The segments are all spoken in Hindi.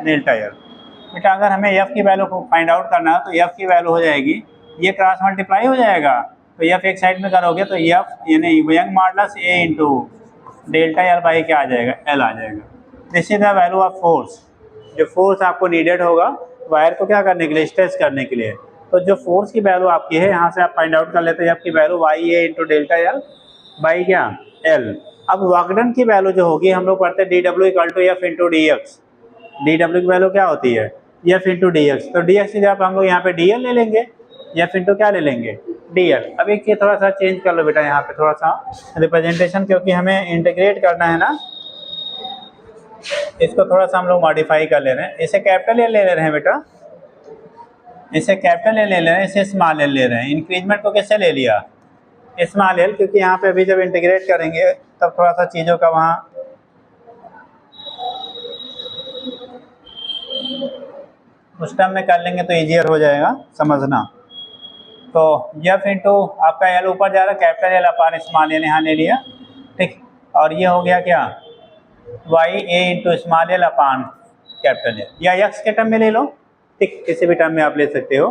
Delta L. बेटा अगर हमें एफ की वैल्यू को फाइंड आउट करना है तो एफ की वैल्यू हो जाएगी, ये क्रॉस मल्टीप्लाई हो जाएगा, तो एफ एक साइड में करोगे तो एफ यानी young modulus A into delta L by क्या आ जाएगा, एल आ जाएगा। This is the value of force, जो फोर्स आपको नीडेड होगा वायर को क्या करने के लिए, स्ट्रेच करने के लिए। तो जो फोर्स की वैल्यू आपकी है यहाँ से आप फाइंड आउट कर लेते हैं, आपकी value Y A into delta L by क्या, एल। अब वर्क डन की वैल्यू जो होगी हम लोग पढ़ते हैं D W equal to F into D X. D W की वैल्यू क्या होती है, एफ इंटू डी एक्स। तो डी एक्स की जगह हम लोग यहाँ पे डी एल ले लेंगे, एफ इंटू क्या ले लेंगे, डी एल। अब एक चीज थोड़ा सा चेंज कर लो बेटा यहाँ पे थोड़ा सा रिप्रेजेंटेशन, क्योंकि हमें इंटीग्रेट करना है ना, इसको थोड़ा सा हम लोग मॉडिफाई कर ले रहे हैं। इसे कैपिटल एल ले रहे हैं बेटा, इसे कैपिटल एल ले रहे हैं, इसे स्मॉल एल ले रहे हैं। इंक्रीजमेंट को कैसे ले लिया, स्मॉल एल, क्योंकि यहाँ पे अभी जब इंटीग्रेट करेंगे तब थोड़ा सा चीज़ों का वहाँ उस टाइम में कर लेंगे तो ईजियर हो जाएगा समझना। तो एफ इंटू आपका एल ऊपर जा रहा है, capital L upon small L यहाँ ले लिया, ठीक। और ये हो गया क्या, Y A into small L upon capital L, या एक्स के टर्म में ले लो, ठीक, किसी भी टर्म में आप ले सकते हो।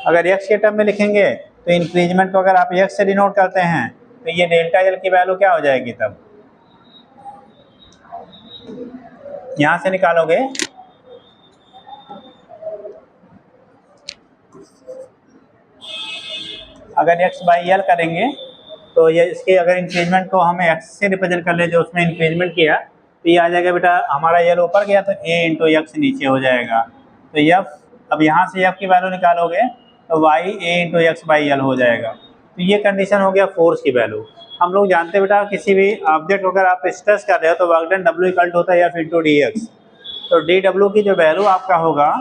अगर एक्स के टर्म में लिखेंगे तो इंक्रीजमेंट को अगर आप एक्स से डिनोट करते हैं तो ये डेल्टा एल की वैल्यू क्या हो जाएगी, तब यहाँ से निकालोगे, अगर एक्स बाई एल करेंगे तो ये इसके अगर इंक्रीजमेंट को हमें एक्स से रिप्रेजेंट कर ले जो उसमें इंक्रीजमेंट किया, तो ये आ जाएगा बेटा हमारा एल ऊपर गया तो ए इंटू एक्स नीचे हो जाएगा। तो एफ, अब यहाँ से एफ की वैल्यू निकालोगे तो Y A into X by L हो जाएगा। तो ये कंडीशन हो गया फोर्स की वैल्यू। हम लोग जानते हैं बेटा किसी भी ऑब्जेक्ट अगर आप स्ट्रेस कर रहे हो तो work done W equal to होता है एफ इंटू डी एक्स। तो डी डब्ल्यू की जो वैल्यू आपका होगा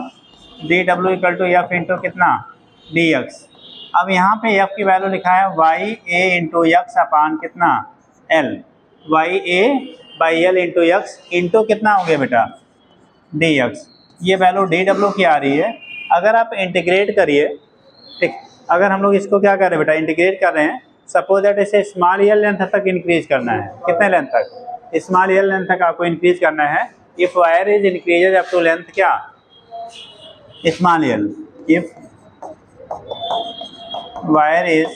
D W equal to F into कितना, डी एक्स। अब यहाँ पे एफ की वैल्यू लिखा है Y A into X upon कितना, L, Y A by L into X into कितना हो गया बेटा, डी एक्स। ये वैल्यू डी डब्ल्यू की आ रही है। अगर आप इंटीग्रेट करिए, ठीक, अगर हम लोग इसको क्या कर रहे हैं बेटा, इंटीग्रेट कर रहे हैं, सपोज दैट इसे स्मॉल एल लेंथ तक इंक्रीज करना है, कितने लेंथ तक, स्मॉल एल लेंथ तक आपको इंक्रीज करना है। If wire is increases up to length क्या, small L, if wire is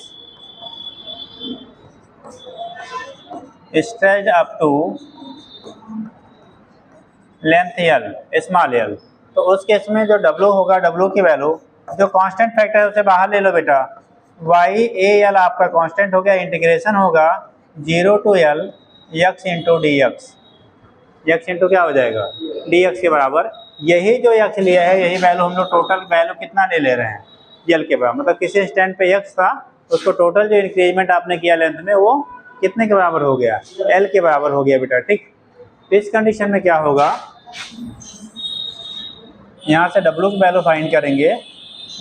stretched up to length L, small L, तो उस केस में जो W होगा, W की वैल्यू जो कांस्टेंट फैक्टर है उसे बाहर ले लो बेटा, वाई ए एल आपका कांस्टेंट हो गया, इंटीग्रेशन होगा 0 to L x into D X, X into क्या हो जाएगा, डी एक्स के बराबर। यही जो x लिया है यही वैल्यू हम लोग टोटल वैल्यू कितना ले रहे हैं, एल के बराबर, मतलब किसी स्टैंड पे एक्स था उसको टोटल जो इंक्रीजमेंट आपने किया लेंथ में वो कितने के बराबर हो गया, एल के बराबर हो गया बेटा, ठीक। इस कंडीशन में क्या होगा, यहाँ से डब्ल्यू की वैल्यू फाइंड करेंगे,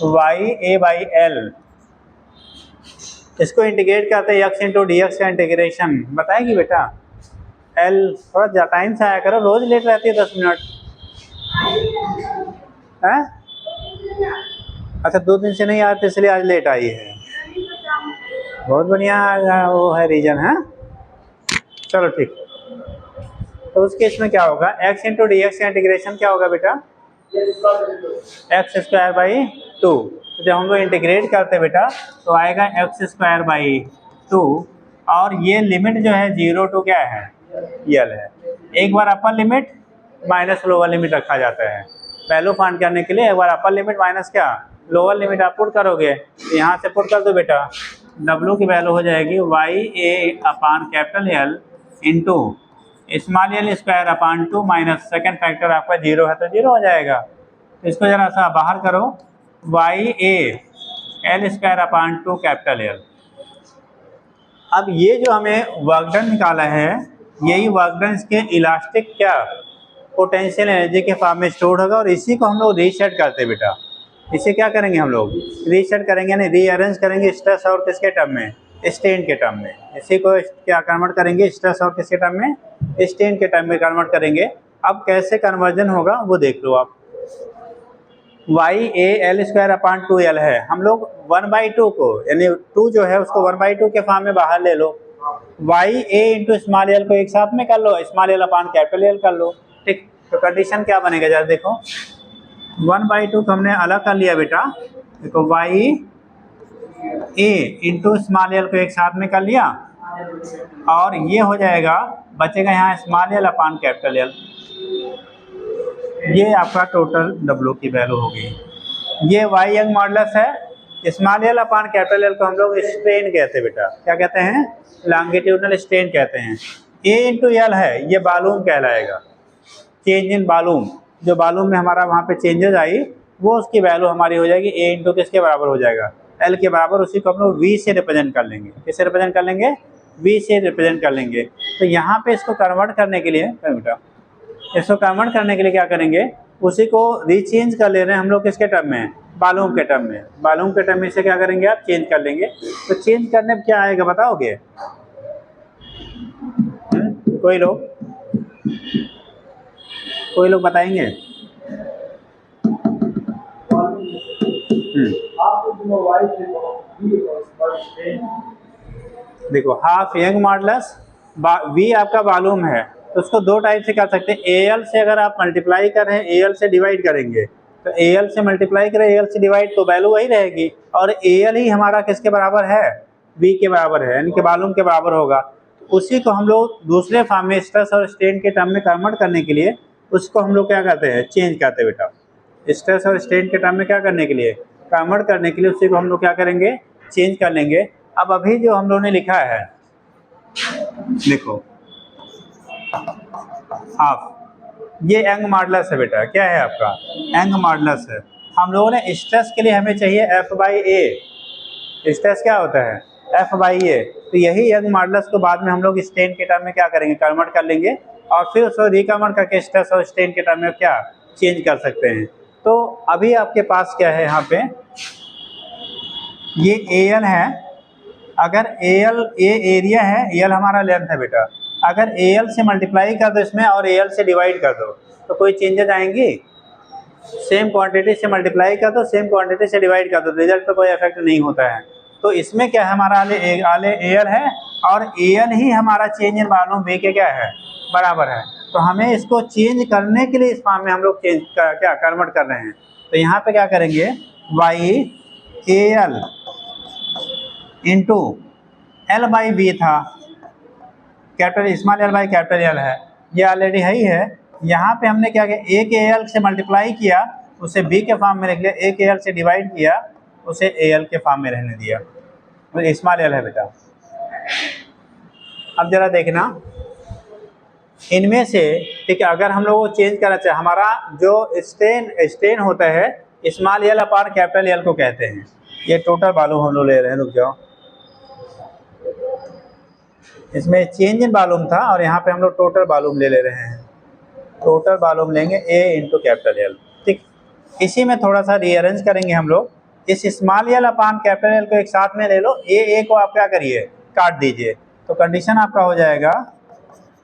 वाई ए बाई एल, इसको इंटीग्रेट करते हैं एक्स इंटू डी एक्स का इंटीग्रेशन बताएगी बेटा, एल थोड़ा टाइम से आया करो, रोज लेट रहती है 10 मिनट है। अच्छा 2 दिन से नहीं आते इसलिए आज लेट आई है, बहुत बढ़िया वो है रीजन है, चलो ठीक। तो उस केस में क्या होगा, एक्स इंटू डी एक्स का इंटीग्रेशन क्या होगा बेटा, एक्स स्क्वायर बाई 2। तो जब हम लोग इंटीग्रेट करते हैं बेटा तो आएगा एक्स स्क्वायर बाई 2, और ये लिमिट जो है 0 टू क्या है, एल है। एक बार upper limit minus lower limit रखा जाता है वैल्यू फाइंड करने के लिए, एक बार अपर लिमिट माइनस क्या लोअर लिमिट आप पुट करोगे, तो यहाँ से पुट कर दो बेटा, डब्ल्यू की वैल्यू हो जाएगी Y A upon capital L into small L square upon 2 minus second factor आपका 0 है तो 0 हो जाएगा। तो इसको जरा सा बाहर करो, Y A L square upon 2 capital L. अब ये जो हमें वर्क डन निकाला है यही वर्क डन इसके इलास्टिक क्या पोटेंशियल एनर्जी के फॉर्म में स्टोर होगा, और इसी को हम लोग रीसेट करते हैं बेटा। इसे क्या करेंगे हम लोग, रीसेट करेंगे यानी रीअरेंज करेंगे स्ट्रेस और किसके टर्म में, स्ट्रेन के टर्म में। इसी को क्या कन्वर्ट करेंगे, स्ट्रेस और किसके टर्म में, स्ट्रेन के टर्म में कन्वर्ट करेंगे। अब कैसे कन्वर्जन होगा वो देख लो आप, Y A L square upon 2 L है, हम लोग 1/2 को यानी 2 जो है उसको 1/2 के फॉर्म में बाहर ले लो, Y A into small L को एक साथ में कर लो, small L upon capital L कर लो, ठीक। तो कंडीशन क्या बनेगा जरा देखो, 1/2 को हमने अलग कर लिया बेटा, देखो Y A into small L को एक साथ में कर लिया, और ये हो जाएगा, बचेगा यहाँ small L upon capital L. ये आपका टोटल डब्ल्यू की वैल्यू होगी। ये वाई यंग मॉडुलस है, small L upon capital L को हम लोग स्ट्रेन कहते हैं बेटा, क्या कहते हैं, लॉन्गिट्यूडनल स्ट्रेन कहते हैं। ए इंटू एल है, ये वॉल्यूम कहलाएगा, चेंज इन वॉल्यूम, जो वॉल्यूम में हमारा वहाँ पे चेंजेस आई वो उसकी वैल्यू हमारी हो जाएगी ए इंटू किसके बराबर हो जाएगा, एल के बराबर। उसी को हम लोग वी से रिप्रेजेंट कर लेंगे, किससे रिप्रेजेंट कर लेंगे, वी से रिप्रेजेंट कर लेंगे। तो यहाँ पे इसको कन्वर्ट करने के लिए बेटा, इसको कन्वर्ट करने के लिए क्या करेंगे, उसी को रीचेंज कर ले रहे हैं हम लोग किसके टर्म में, वॉल्यूम के टर्म में। वॉल्यूम के टर्म में से क्या करेंगे आप, चेंज कर लेंगे। तो चेंज करने में क्या आएगा बताओगे, कोई लोग बताएंगे। देखो हाफ यंग मॉडुलस, वी आपका वॉल्यूम है, तो उसको दो टाइप से कर सकते हैं। एल से अगर आप मल्टीप्लाई कर रहे हैं, एल से डिवाइड करेंगे, तो एल से मल्टीप्लाई करें, एल से डिवाइड, तो वैल्यू वही रहेगी, और एल ही हमारा किसके बराबर है, वी के बराबर है, यानी कि वॉल्यूम के बराबर होगा। उसी को हम लोग दूसरे फॉर्म में स्ट्रेस और स्ट्रेन के टर्म में कन्वर्ट करने के लिए उसको हम लोग क्या करते हैं, चेंज करते हैं बेटा। स्ट्रेस और स्ट्रेन के टर्म में क्या करने के लिए, कन्वर्ट करने के लिए उसी को हम लोग क्या करेंगे, चेंज कर लेंगे। अब अभी जो हम लोगों ने लिखा है, देखो हाफ, ये यंग मॉडुलस है बेटा, क्या है आपका, यंग मॉडुलस है। हम लोगों ने स्ट्रेस के लिए हमें चाहिए F/A, स्ट्रेस क्या होता है, F/A। तो यही यंग मॉडुलस को बाद में हम लोग स्ट्रेन के टर्म में क्या करेंगे, कन्वर्ट कर लेंगे, और फिर उसको रिकन्वर्ट करके स्ट्रेस और स्ट्रेन के टर्म में क्या चेंज कर सकते हैं। तो अभी आपके पास क्या है, यहाँ पे ये AL है, अगर AL ए एरिया है, AL हमारा लेंथ है बेटा, अगर AL से मल्टीप्लाई कर दो इसमें और AL से डिवाइड कर दो तो कोई चेंजेस आएंगी, सेम क्वांटिटी से मल्टीप्लाई कर दो, सेम क्वांटिटी से डिवाइड कर दो, रिजल्ट पे कोई इफेक्ट नहीं होता है। तो इसमें क्या है, हमारा आले AL है, और AL ही हमारा चेंज इन वॉल्यूम V के क्या है, बराबर है। तो हमें इसको चेंज करने के लिए इस फॉर्म में हम लोग चेंज क्या कन्वर्ट कर रहे हैं। तो यहाँ पे क्या करेंगे, YAL इंटू L/V था, capital small L by capital L है, ये ऑलरेडी है ही है। यहाँ पे हमने क्या किया, ए के एल से मल्टीप्लाई किया, उसे बी के फॉर्म में रख लिया, ए के एल से डिवाइड किया, उसे ए एल के फॉर्म में रहने दिया, तो स्मॉल एल है बेटा। अब जरा देखना इनमें से, ठीक है, अगर हम लोग को चेंज करना चाहे, हमारा जो स्ट्रेन होता है small L upon capital L को कहते हैं। ये टोटल वॉल्यूम हम लोग ले रहे हैं, रुक जाओ, इसमें चेंज इन वॉल्यूम था और यहाँ पे हम लोग टोटल वॉल्यूम ले रहे हैं। टोटल वॉल्यूम लेंगे A इंटू कैपिटल एल, ठीक। इसी में थोड़ा सा रीअरेंज करेंगे हम लोग, इस small L upon capital L को एक साथ में ले लो, A को आप क्या करिए, काट दीजिए, तो कंडीशन आपका हो जाएगा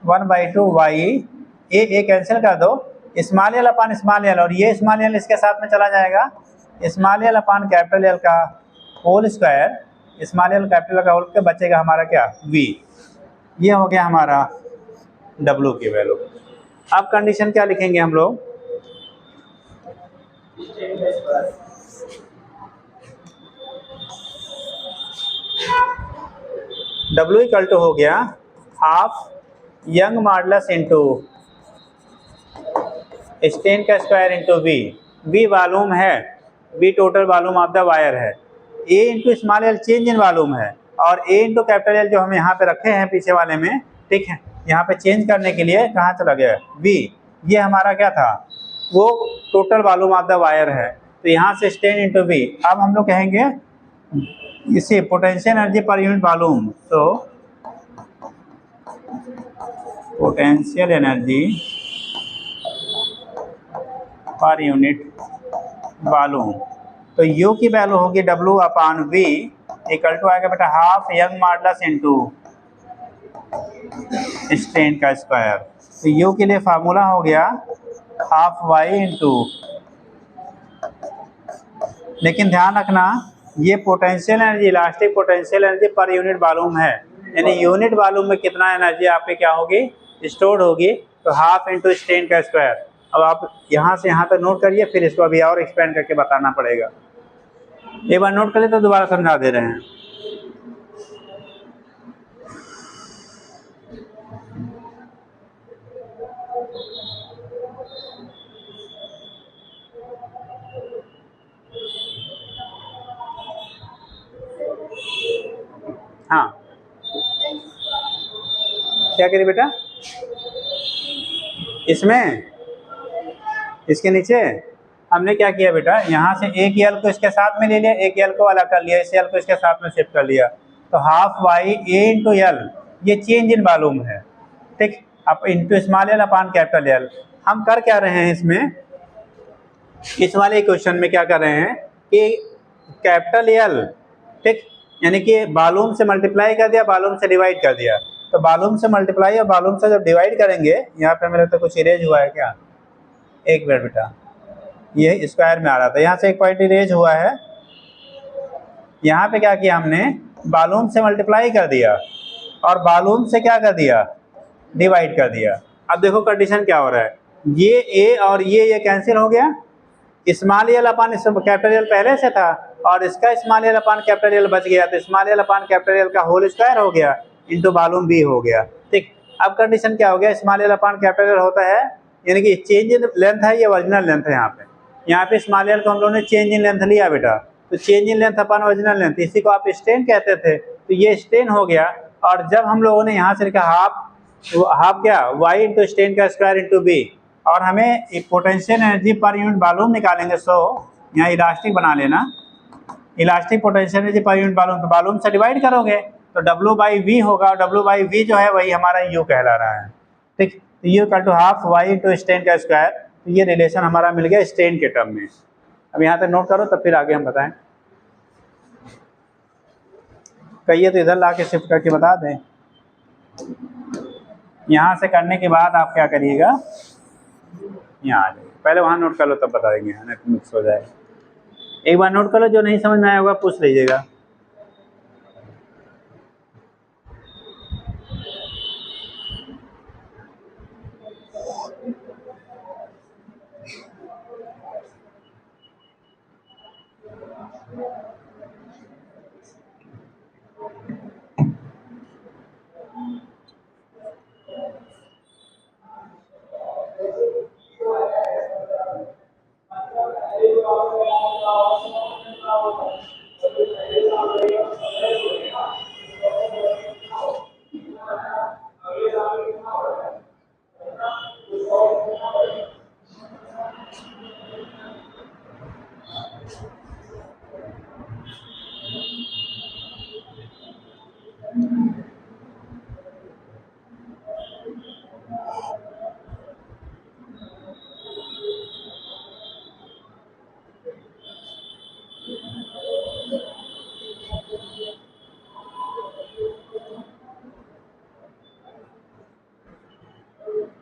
1/2 Y, A कैंसिल कर दो, small L upon small L, और ये स्मॉल एल इसके साथ में चला जाएगा, small L upon capital L का whole square, small L capital का होल के बचेगा हमारा क्या, V। ये हो गया हमारा W की वैल्यू। अब कंडीशन क्या लिखेंगे हम लोग, W इक्वल टू हो गया half Young modulus into strain का स्क्वायर इंटू V वॉल्यूम है, V total volume of the wire है, A into small L change in volume है, और A इंटू कैपिटल एल जो हम यहाँ पे रखे हैं पीछे वाले में, ठीक है, यहाँ पे चेंज करने के लिए कहाँ चला गया, V, ये हमारा क्या था, वो total volume of the wire है, तो यहाँ से स्ट्रेन इंटू V। अब हम लोग कहेंगे इसे पोटेंशियल एनर्जी पर यूनिट वॉल्यूम, तो पोटेंशियल एनर्जी पर यूनिट वॉल्यूम, तो U की वैल्यू होगी W अपान V इक्वल टू आएगा बेटा half Young modulus into strain का स्क्वायर। तो U के लिए फार्मूला हो गया हाफ Y इंटू, लेकिन ध्यान रखना ये potential energy, elastic potential energy पर यूनिट वॉल्यूम है, यानी यूनिट वॉल्यूम में कितना एनर्जी आपके क्या होगी, स्टोर्ड होगी, तो हाफ इंटू स्ट्रेन का स्क्वायर। अब आप यहाँ से यहाँ तक नोट करिए, फिर इसको अभी और एक्सपेंड करके बताना पड़ेगा। एक बार नोट कर ले तो दोबारा समझा दे रहे हैं। हाँ, क्या करिए बेटा इसमें, इसके नीचे हमने क्या किया बेटा, यहाँ से एक यल को इसके साथ में ले लिया, एक यल को अलग कर लिया, इस यल को इसके साथ में शिफ्ट कर लिया, तो half Y A into L, ये चेंज इन वॉल्यूम है, ठीक। अब इंटू स्मॉल यल अपॉन कैपिटल यल। हम कर क्या रहे हैं इसमें, इस वाले क्वेश्चन में क्या कर रहे हैं कि कैपिटल यल, ठीक, यानी कि वॉल्यूम से मल्टीप्लाई कर दिया, वॉल्यूम से डिवाइड कर दिया, तो वॉल्यूम से मल्टीप्लाई और वॉल्यूम से जब डिवाइड करेंगे, यहाँ पे मेरे तो कुछ इरेज हुआ है क्या, एक मिनट बेटा, ये स्क्वायर में आ रहा था, यहाँ से एक पॉइंट इरेज हुआ है, यहाँ पे क्या किया हमने, वॉल्यूम से मल्टीप्लाई कर दिया और वॉल्यूम से क्या कर दिया, डिवाइड कर दिया। अब देखो कंडीशन क्या हो रहा है, ये ए और ये कैंसिल हो गया, स्मॉल यल अपॉन कैपिटल यल पहले से था और इसका स्मॉल यल अपॉन कैपिटल यल बच गया, तो स्मॉल यल अपॉन कैपिटल यल का होल स्क्वायर हो गया इंटू वॉल्यूम भी हो गया, ठीक। अब कंडीशन क्या हो गया, स्मॉल यल अपॉन कैपिटल यल होता है, यानी कि चेंज इन लेंथ है, ये ओरिजिनल लेंथ है, यहाँ पे स्मॉल यल को हम लोगों ने चेंज इन लेंथ लिया बेटा, तो change in length upon original length, इसी को आप स्ट्रेन कहते थे, तो ये स्ट्रेन हो गया। और जब हम लोगों ने यहाँ से लिखा हाफ क्या, वाई इंटू स्ट्रेन का स्क्वायर इंटू बी, और हमें पोटेंशियल एनर्जी पर यूनिट वॉल्यूम निकालेंगे, सो यहाँ इलास्टिक बना लेना, इलास्टिक पोटेंशियल एनर्जी पर यूनिट वॉल्यूम, तो वॉल्यूम से डिवाइड करोगे तो डब्ल्यू बाई वी होगा, और डब्ल्यू बाई वी जो है वही हमारा यू कहला रहा है, ठीक। तो U equal to half Y into strain का स्क्वायर, तो ये रिलेशन हमारा मिल गया स्ट्रेन के टर्म में। अब यहाँ तक नोट करो, तब फिर आगे हम बताएं, कहिए तो इधर ला के शिफ्ट करके बता दें। यहाँ से करने के बाद आप क्या करिएगा, यहाँ आ जाइए, पहले वहाँ नोट कर लो तब बता देंगे, नहीं तो मिक्स हो जाएगा। एक बार नोट कर लो, जो नहीं समझ में आया होगा पूछ लीजिएगा।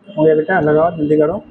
हो गया बेटा, लगाओ जल्दी करो।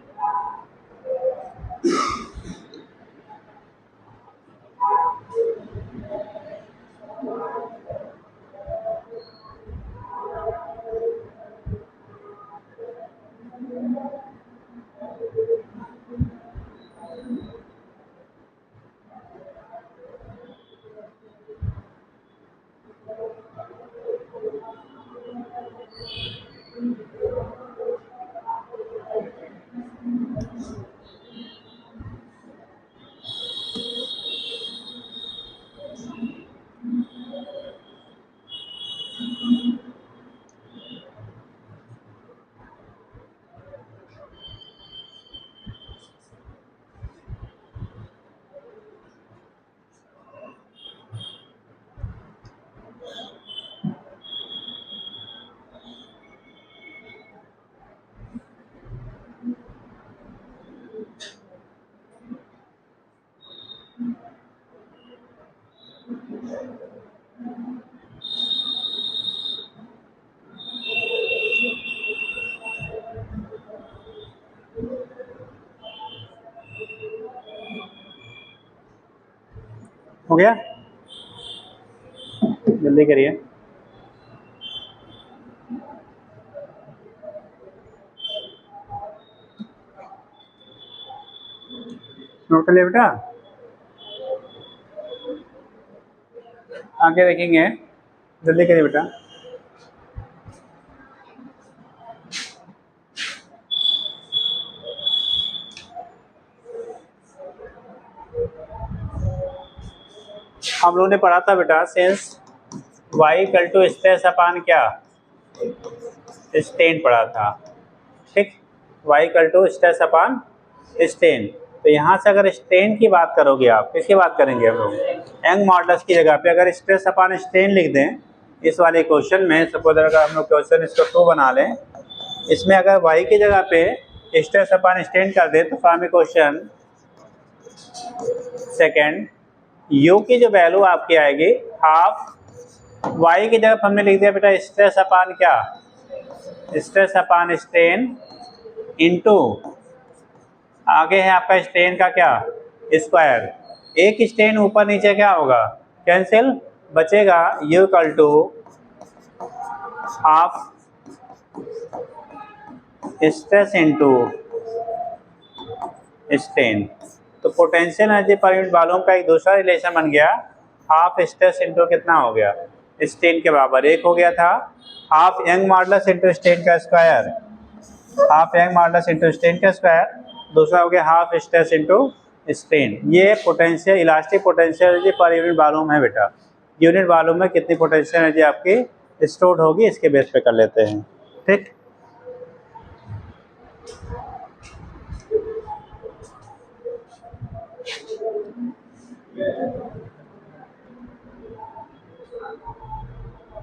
हो गया, जल्दी करिए। नोट कर लिया बेटा, आगे देखेंगे, जल्दी करिए बेटा। हम लोगों ने पढ़ा था बेटा since y equal to stress upon क्या, स्ट्रेन पढ़ा था, ठीक। y equal to stress upon strain. तो यहाँ से अगर स्ट्रेन की बात करोगे आप, किसकी बात करेंगे हम लोग, यंग मॉडल्स की जगह पे अगर स्ट्रेस अपान स्ट्रेन लिख दें इस वाले क्वेश्चन में, सपोज अगर हम लोग क्वेश्चन इसको 2 बना लें, इसमें अगर y की जगह पे स्ट्रेस अपान स्ट्रेन कर दें तो फॉर्म क्वेश्चन सेकेंड, u की जो वैल्यू आपकी आएगी हाफ, y की जगह हमने लिख दिया बेटा स्ट्रेस अपान क्या, स्ट्रेस अपान स्ट्रेन इनटू आगे है आपका स्ट्रेन का क्या, स्क्वायर। एक स्ट्रेन ऊपर नीचे क्या होगा, कैंसिल, बचेगा u equal to half stress into strain. तो पोटेंशियल एनर्जी पर यूनिट वॉल्यूम का एक दूसरा रिलेशन बन गया, हाफ स्ट्रेस इनटू कितना हो गया, स्ट्रेन के बराबर। एक हो गया था half Young modulus into strain का square, half Young modulus into strain का स्क्वायर, दूसरा हो गया हाफ स्ट्रेस इनटू स्ट्रेन। ये पोटेंशियल इलास्टिक पोटेंशियल एनर्जी पर यूनिट वॉल्यूम है बेटा, यूनिट वॉल्यूम में कितनी पोटेंशियल एनर्जी आपकी स्टोर्ड होगी इसके बेस पे कर लेते हैं, ठीक।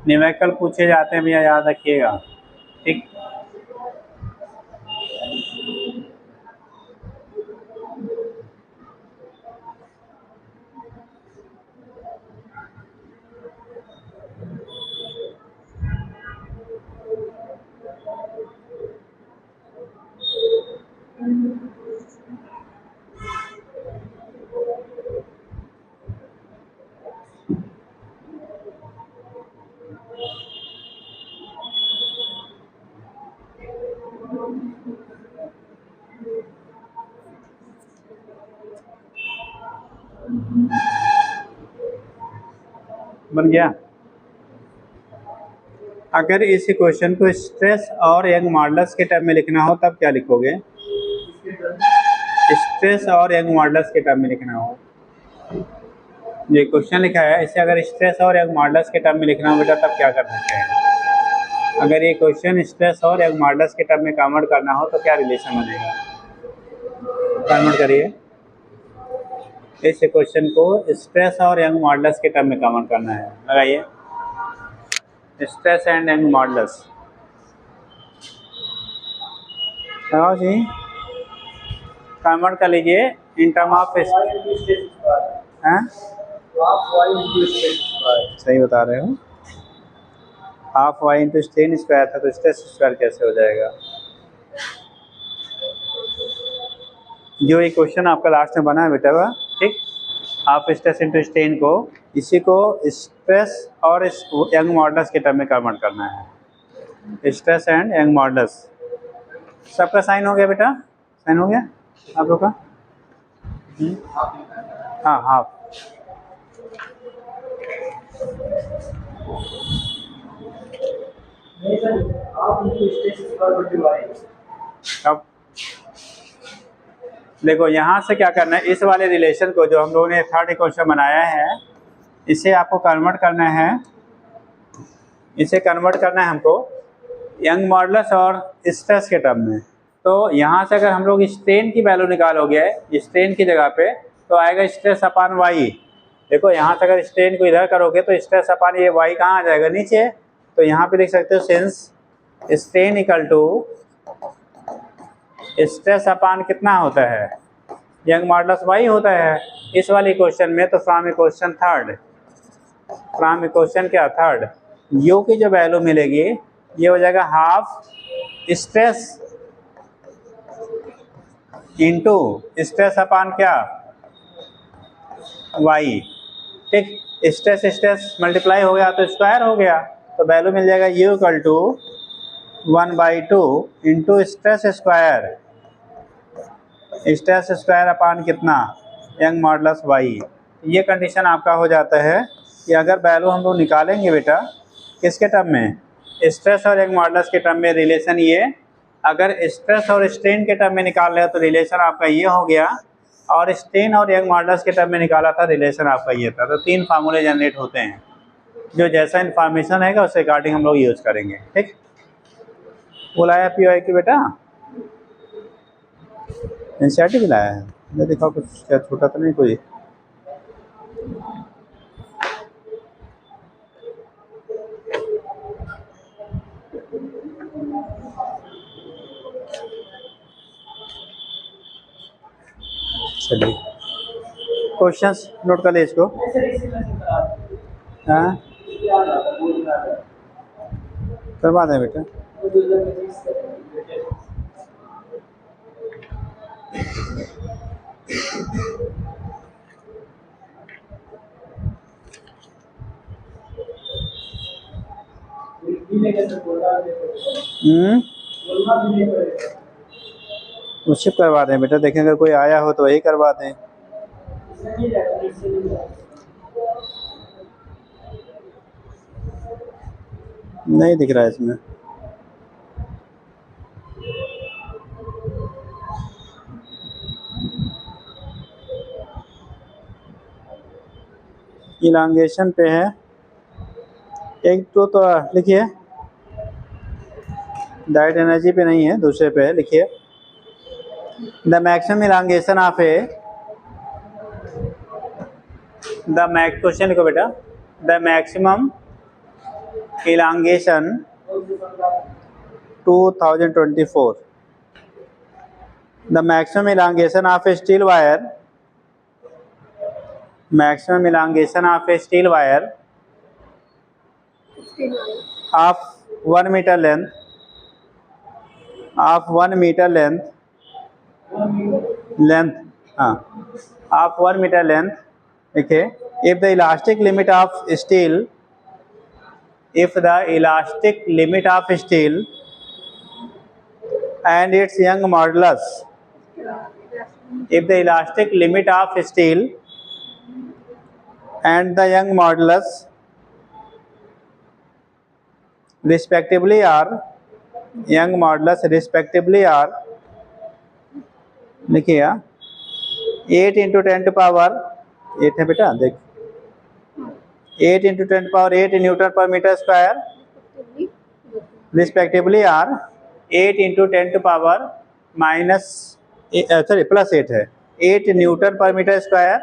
न्यूमेरिकल पूछे जाते हैं भैया, याद रखिएगा, ठीक। बन गया। अगर इस क्वेश्चन को स्ट्रेस और यंग मॉडुलस के टर्म में लिखना हो तब क्या लिखोगे, स्ट्रेस और यंग मॉडुलस के टर्म में लिखना हो, ये क्वेश्चन लिखा है इसे अगर स्ट्रेस और यंग मॉडुलस के टर्म में लिखना हो बेटा तब क्या कर सकते हैं। अगर ये क्वेश्चन स्ट्रेस और यंग मॉडुलस के टर्म में कन्वर्ट करना हो तो क्या रिलेशन बनेगा, कन्वर्ट करिए। इस क्वेश्चन को स्ट्रेस और यंग मॉडुलस के टर्म में कन्वर्ट करना है, लगाइए स्ट्रेस एंड यंग मॉडुलस, लगाओ जी, कन्वर्ट कर लीजिए इन टर्म ऑफ, सही बता रहे हो, half Y into strain square था तो स्ट्रेस स्क्वायर कैसे हो जाएगा। जो ये क्वेश्चन आपका लास्ट में बना है बेटा, ठीक, हाफ स्ट्रेस इंटू स्ट्रेन को, इसी को स्ट्रेस और यंग मॉडुलस के टर्म में कन्वर्ट करना है, स्ट्रेस एंड यंग मॉडुलस। सबका साइन हो गया बेटा, साइन हो गया आप लोग का, हाँ हाफ, अब देखो यहाँ से क्या करना है, इस वाले रिलेशन को जो हम लोगों ने थर्ड इक्वेशन बनाया है इसे आपको कन्वर्ट करना है, इसे कन्वर्ट करना है हमको यंग मॉडुलस और स्ट्रेस के टर्म में। तो यहाँ से अगर हम लोग स्ट्रेन की वैल्यू निकालोगे स्ट्रेन की जगह पे तो आएगा स्ट्रेस अपान वाई। देखो यहाँ से अगर स्ट्रेन को इधर करोगे तो स्ट्रेस अपान ये वाई कहाँ आ जाएगा, नीचे। तो यहाँ पे लिख सकते हो since strain equal to stress upon कितना होता है, यंग मॉडुलस वाई होता है इस वाले क्वेश्चन में। तो from equation third, from equation क्या थर्ड, यू की जो वैल्यू मिलेगी ये हो जाएगा half stress into stress upon क्या वाई, ठीक। स्ट्रेस स्ट्रेस मल्टीप्लाई हो गया तो स्क्वायर हो गया, तो वैल्यू मिल जाएगा u equal to 1/2 into stress square stress square upon कितना, यंग मॉडुलस वाई। ये कंडीशन आपका हो जाता है कि अगर वैल्यू हम लोग निकालेंगे बेटा किसके टर्म में, स्ट्रेस और यंग मॉडुलस के टर्म में रिलेशन ये, अगर स्ट्रेस और स्ट्रेन के टर्म में निकाल रहे हो तो रिलेशन आपका ये हो गया, और स्ट्रेन और यंग मॉडुलस के टर्म में निकाला था रिलेशन आपका ये था। तो 3 फार्मूले जनरेट होते हैं, जो जैसा इन्फॉर्मेशन है उसके अकॉर्डिंग हम लोग यूज करेंगे। ठीक, बुलाया पी आई की बेटा, एनसीईआरटी भी लाया है, मैं दिखाओ कुछ क्या छोटा तो नहीं कोई। चलिए क्वेश्चंस नोट कर ले इसको। हाँ करवा दें बेटा। उससे करवा दें बेटा, देखें अगर कोई आया हो तो वही करवा दें। नहीं दिख रहा है इसमें। इलांगेशन पे है, एक तो लिखिए, डायरेक्ट एनर्जी पे नहीं है, दूसरे पे है, लिखिए the maximum elongation of A, the max, question लिखो बेटा, the maximum elongation 2024, the maximum elongation of A steel wire, maximum elongation of a steel wire of 1 meter length, of 1 meter length, of 1 meter length, okay, if the elastic limit of steel, if the elastic limit of steel and its young modulus, if the elastic limit of steel and the young modulus respectively are, young modulus respectively are, देखिए 8 इंटू 10 पावर 8 है बेटा, देख 8 इंटू 10 पावर 8 न्यूटन पर metre square respectively are 8 into 10 power minus sorry plus 8 है, 8 न्यूटन पर metre square,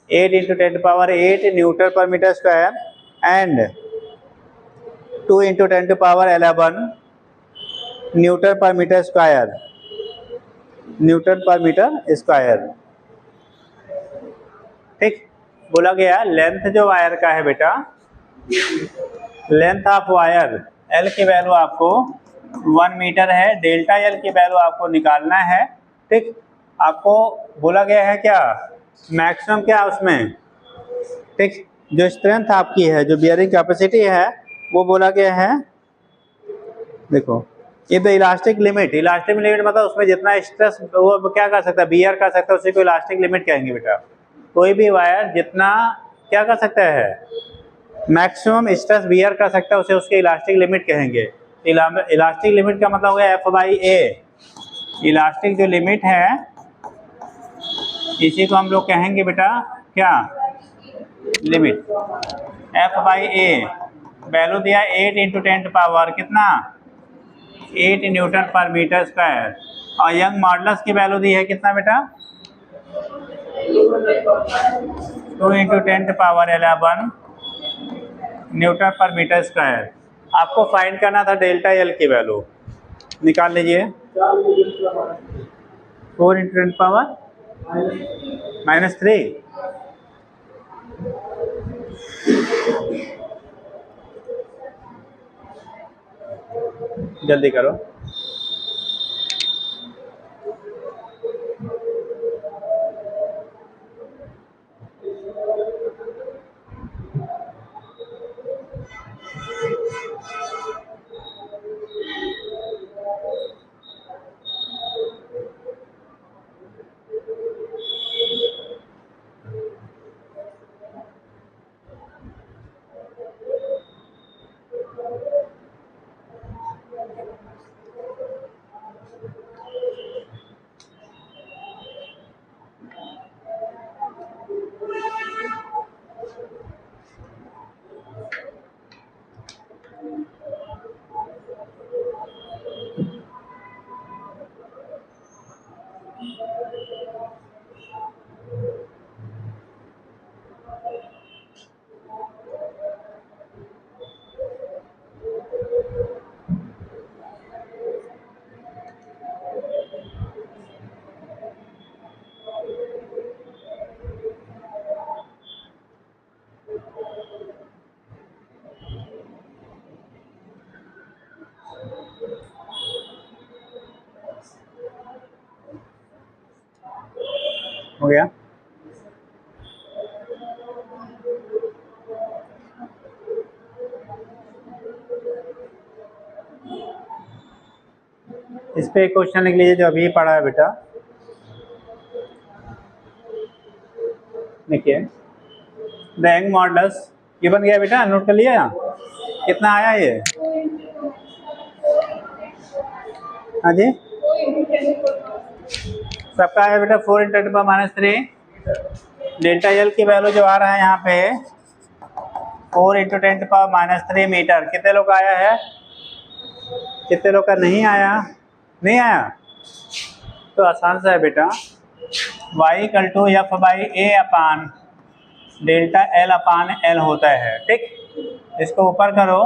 8 into 10 power 8 newton पर metre square and 2 into 10 power 11 newton पर मीटर स्क्वायर, न्यूटन पर मीटर स्क्वायर। ठीक, बोला गया लेंथ जो वायर का है बेटा, लेंथ ऑफ वायर एल की वैल्यू आपको 1 मीटर है, डेल्टा एल की वैल्यू आपको निकालना है। ठीक, आपको बोला गया है क्या, मैक्सिमम क्या उसमें, ठीक, जो स्ट्रेंथ आपकी है, जो बियरिंग कैपेसिटी है वो बोला गया है, देखो ये तो इलास्टिक लिमिट, इलास्टिक लिमिट मतलब उसमें जितना स्ट्रेस वो क्या कर सकता है, बियर कर सकता है, उसी को इलास्टिक लिमिट कहेंगे बेटा। कोई भी वायर जितना क्या कर सकता है, मैक्सिमम स्ट्रेस बियर कर सकता है, उसे उसके इलास्टिक लिमिट कहेंगे। इलास्टिक लिमिट का मतलब हो गया F/A, इलास्टिक जो लिमिट है इसी को हम लोग कहेंगे बेटा क्या, लिमिट। F/A वैल्यू दिया 8 इंटू 10 पावर कितना, 8 न्यूटन पर मीटर स्क्वायर, और यंग मॉडुलस की वैल्यू दी है कितना बेटा, 2 इंटू 10 पावर 11 न्यूटन पर मीटर स्क्वायर। आपको फाइंड करना था डेल्टा एल की वैल्यू, निकाल लीजिए, 4 इंटू 10 पावर -3, जल्दी करो। हो गया। इस पे एक क्वेश्चन लिख लीजिए जो अभी पढ़ा है बेटा। देखिए द यंग मॉडल्स ये बन गया बेटा, नोट कर लिया। कितना आया ये? हाँ जी, सबका आया बेटा 4 × 10⁻³ डेल्टा एल की वैल्यू जो आ रहा है यहाँ पे 4 × 10⁻³ मीटर। कितने लोग आया है? कितने लोग का नहीं आया? नहीं आया तो आसान सा है बेटा, y = F/A/डेल्टा L/L होता है। ठीक, इसको ऊपर करो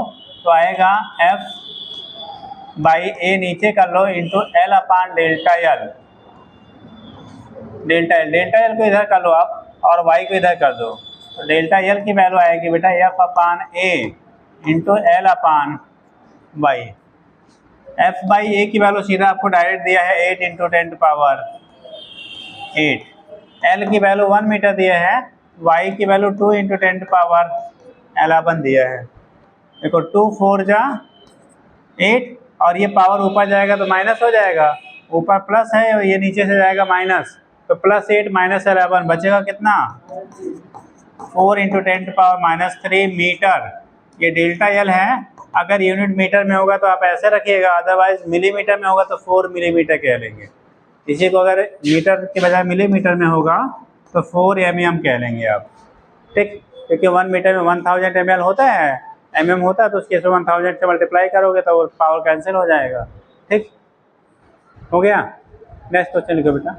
तो आएगा F/A, नीचे कर लो इंटू L/डेल्टा L। डेल्टा एल को इधर कर लो आप और y को इधर कर दो, तो डेल्टा एल की वैल्यू आएगी बेटा F/A इंटू L/y। F/A की वैल्यू सीधा आपको डायरेक्ट दिया है 8 × 10⁸। L की वैल्यू 1 मीटर दिया है, y की वैल्यू 2 × 10⁻11 दिया है। देखो 2 4 जा 8 और ये पावर ऊपर जाएगा तो माइनस हो जाएगा, ऊपर प्लस है और ये नीचे से जाएगा माइनस, तो +8 - 11 बचेगा कितना? 4 × 10⁻³ मीटर। ये डेल्टा एल है। अगर यूनिट मीटर में होगा तो आप ऐसे रखिएगा, अदरवाइज मिलीमीटर में होगा तो 4 मिलीमीटर कह लेंगे। इसी को अगर मीटर के बजाय मिलीमीटर में होगा तो 4 mm कह लेंगे आप। ठीक, क्योंकि 1 मीटर में 1000 ml होता है, mm होता है, तो उसके 1000 से मल्टीप्लाई करोगे तो पावर कैंसिल हो जाएगा। ठीक हो गया। नेक्स्ट क्वेश्चन लिखो बेटा।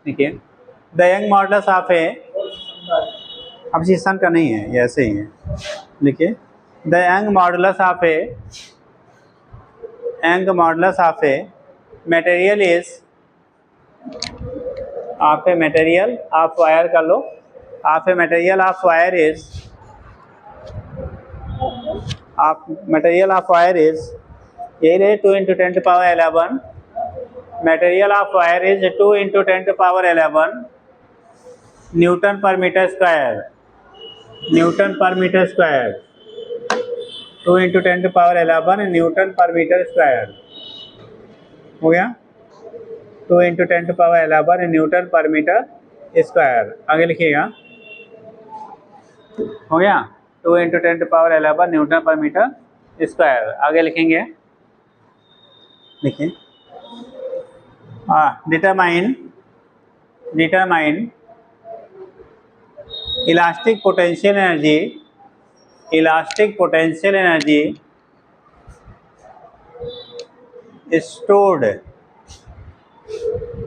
देखिए द यंग मॉडल्स ऑफ ए, अब सन का नहीं है, ये ऐसे ही है। देखिए the Young modulus of a material is of a material of wire कर लो, of a material of wire is यही रहे 2 × 10⁻11। Material of wire is 2 × 10⁻11 newton पर मीटर स्क्वायर। 2 × 10⁻11 न्यूटन पर मीटर स्क्वायर हो गया। 2 × 10⁻11 न्यूटन पर मीटर स्क्वायर। आगे लिखिएगा, हो गया 2 × 10⁻11 न्यूटन पर मीटर स्क्वायर। आगे लिखेंगे, देखिए determine elastic potential energy stored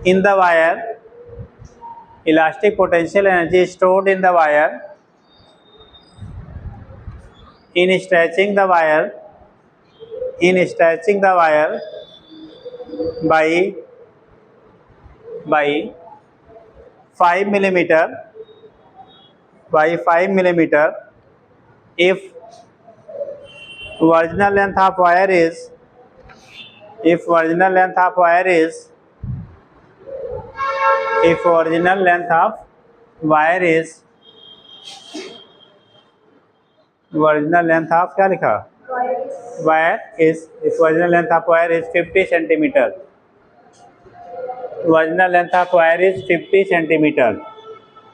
in the wire, elastic potential energy stored in the wire in stretching the wire by 5 millimeter if original length of wire is 50 centimetre. Original length of wire is 50 centimetre.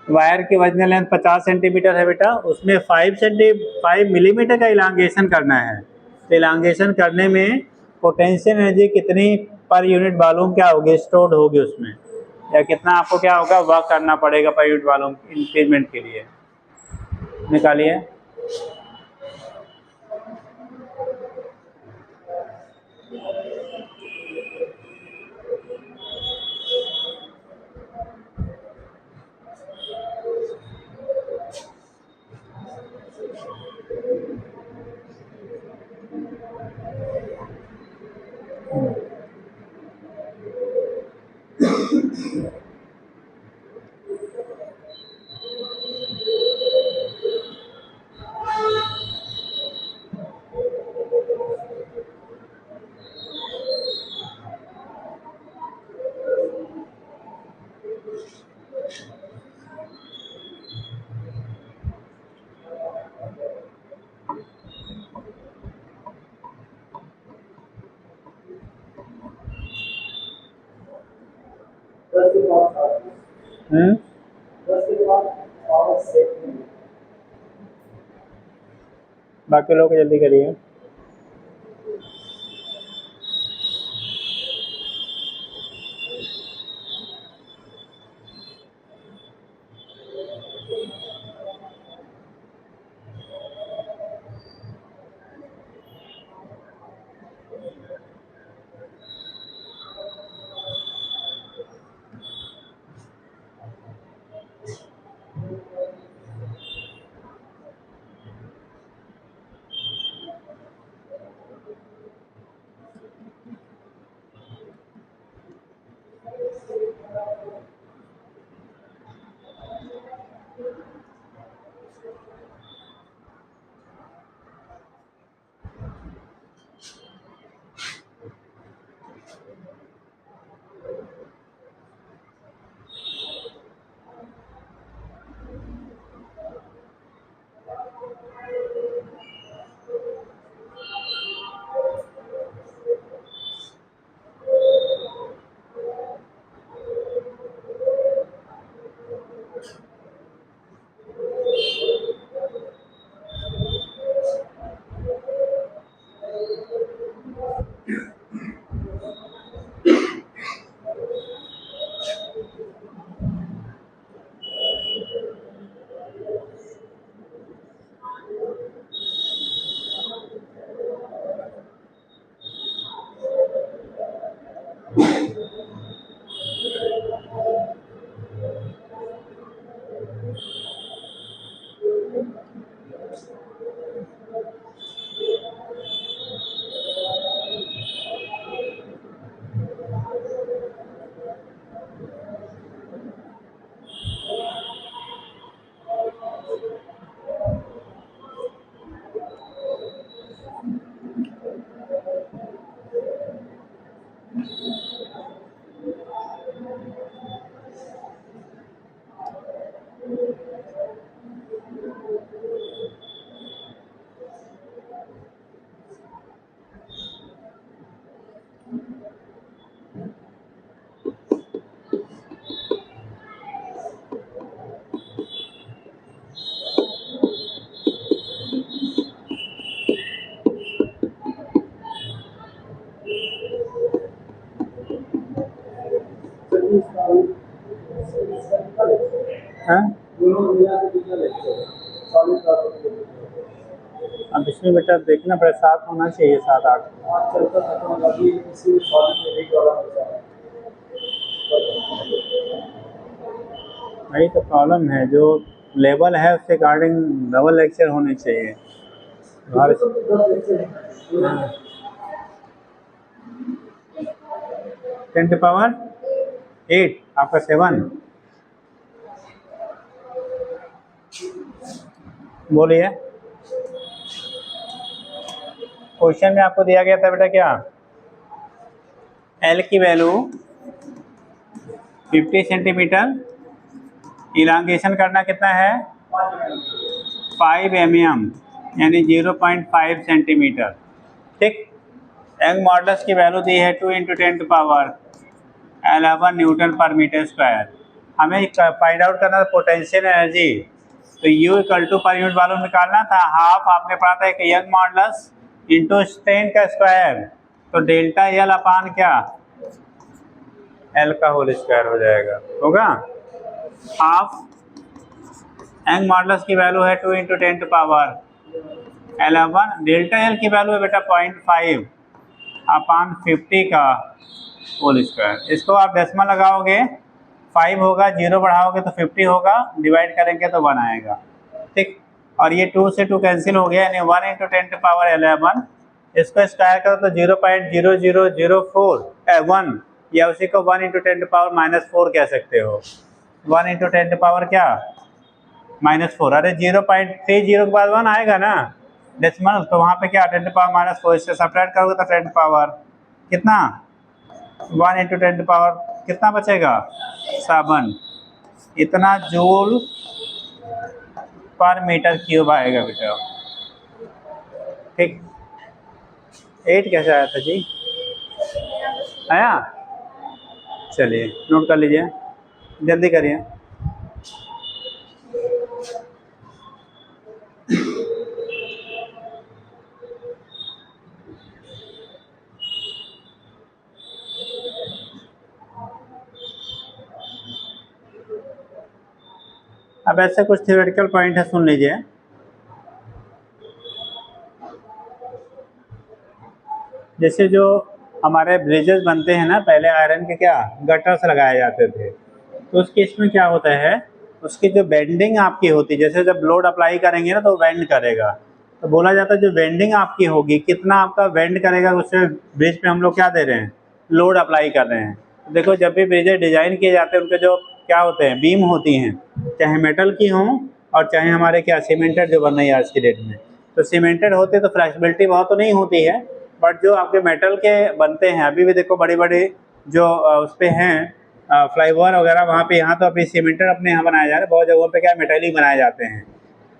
Wire की ओरिजिनल लेंथ 50 सेंटीमीटर है बेटा, उसमें 5 मिलीमीटर का इलांगेशन करना है। तो इलांगेशन करने में पोटेंशियल एनर्जी कितनी पर यूनिट वॉल्यूम क्या होगी, स्टोर्ड होगी उसमें, या कितना आपको क्या होगा वर्क करना पड़ेगा पर यूनिट वॉल्यूम इंक्रीजमेंट के लिए। निकालिए। हम्म, बाकी लोग जल्दी करिए। हाँ, अब इसमें बेटा देखना पड़े, 7 होना चाहिए, 7-8। वही तो प्रॉब्लम है, जो लेवल है उसके अकॉर्डिंग डबल लेक्चर होने चाहिए। हर 10⁸ आपका 7। बोलिए, क्वेश्चन में आपको दिया गया था बेटा क्या, एल की वैल्यू 50 सेंटीमीटर, इलांगेशन करना कितना है 5 mm यानी 0.5 सेंटीमीटर। ठीक, यंग मॉडल्स की वैल्यू दी है 2 × 10⁻11 न्यूटन पर मीटर स्क्वायर। हमें फाइंड आउट करना था पोटेंशियल एनर्जी, तो U = पर यूनिट वॉल्यूम निकालना था। हाफ आपने पढ़ा था कि यंग मॉडल्स इंटू स्ट्रेन का स्क्वायर, तो डेल्टा एल अपान क्या एल का होल स्क्वायर हो जाएगा, होगा। हाफ यंग मॉडल्स की वैल्यू है 2 × 10⁻11, डेल्टा एल की वैल्यू है बेटा 0.5 अपान 50 का होल स्क्वायर। इसको आप डेसिमल लगाओगे 5 होगा, 0 बढ़ाओगे तो 50 होगा, डिवाइड करेंगे तो 1 आएगा। ठीक, और ये 2 से 2 कैंसिल हो गया, यानी 1 × 10⁻11, इसको स्क्वायर करो तो 0.0004 या उसी को 1 × 10⁻⁻4 कह सकते हो। 1 × 10⁻ क्या -4, अरे 0.30 के बाद 1 आएगा ना डेसिमल, तो वहाँ पे क्या 10⁻⁻4, इससे सब्ट्रैक्ट करोगे तो 10 कितना 1 × 10 कितना बचेगा 7, इतना जूल पर मीटर क्यूब आएगा बेटा। ठीक, 8 कैसे आया था जी, आया, चलिए नोट कर लीजिए। जल्दी करिए। अब ऐसे कुछ थ्योरेटिकल पॉइंट है, सुन लीजिए। जैसे जो हमारे ब्रिजेस बनते हैं ना, पहले आयरन के क्या गटर्स लगाए जाते थे, तो उस केस में क्या होता है, उसकी जो बेंडिंग आपकी होती है, जैसे जब लोड अप्लाई करेंगे ना तो बेंड करेगा, तो बोला जाता है जो बेंडिंग आपकी होगी, कितना आपका बेंड करेगा, उससे ब्रिज पे हम लोग क्या दे रहे हैं, लोड अप्लाई कर रहे हैं। तो देखो जब भी ब्रिजेस डिजाइन किए जाते हैं, उनके जो क्या होते हैं, बीम होती हैं, चाहे मेटल की हों और चाहे हमारे क्या सीमेंटेड जो बन रही है आज की डेट में, तो सीमेंटेड होते तो फ्लेक्सिबिलिटी बहुत तो नहीं होती है, बट जो आपके मेटल के बनते हैं, अभी भी देखो बड़ी बड़ी जो उस पर हैं फ्लाईओवर वगैरह, वहाँ पे, यहाँ तो अभी सीमेंटेड अपने यहाँ बनाए जा रहे हैं, बहुत जगहों पे क्या मेटल बनाए जाते हैं,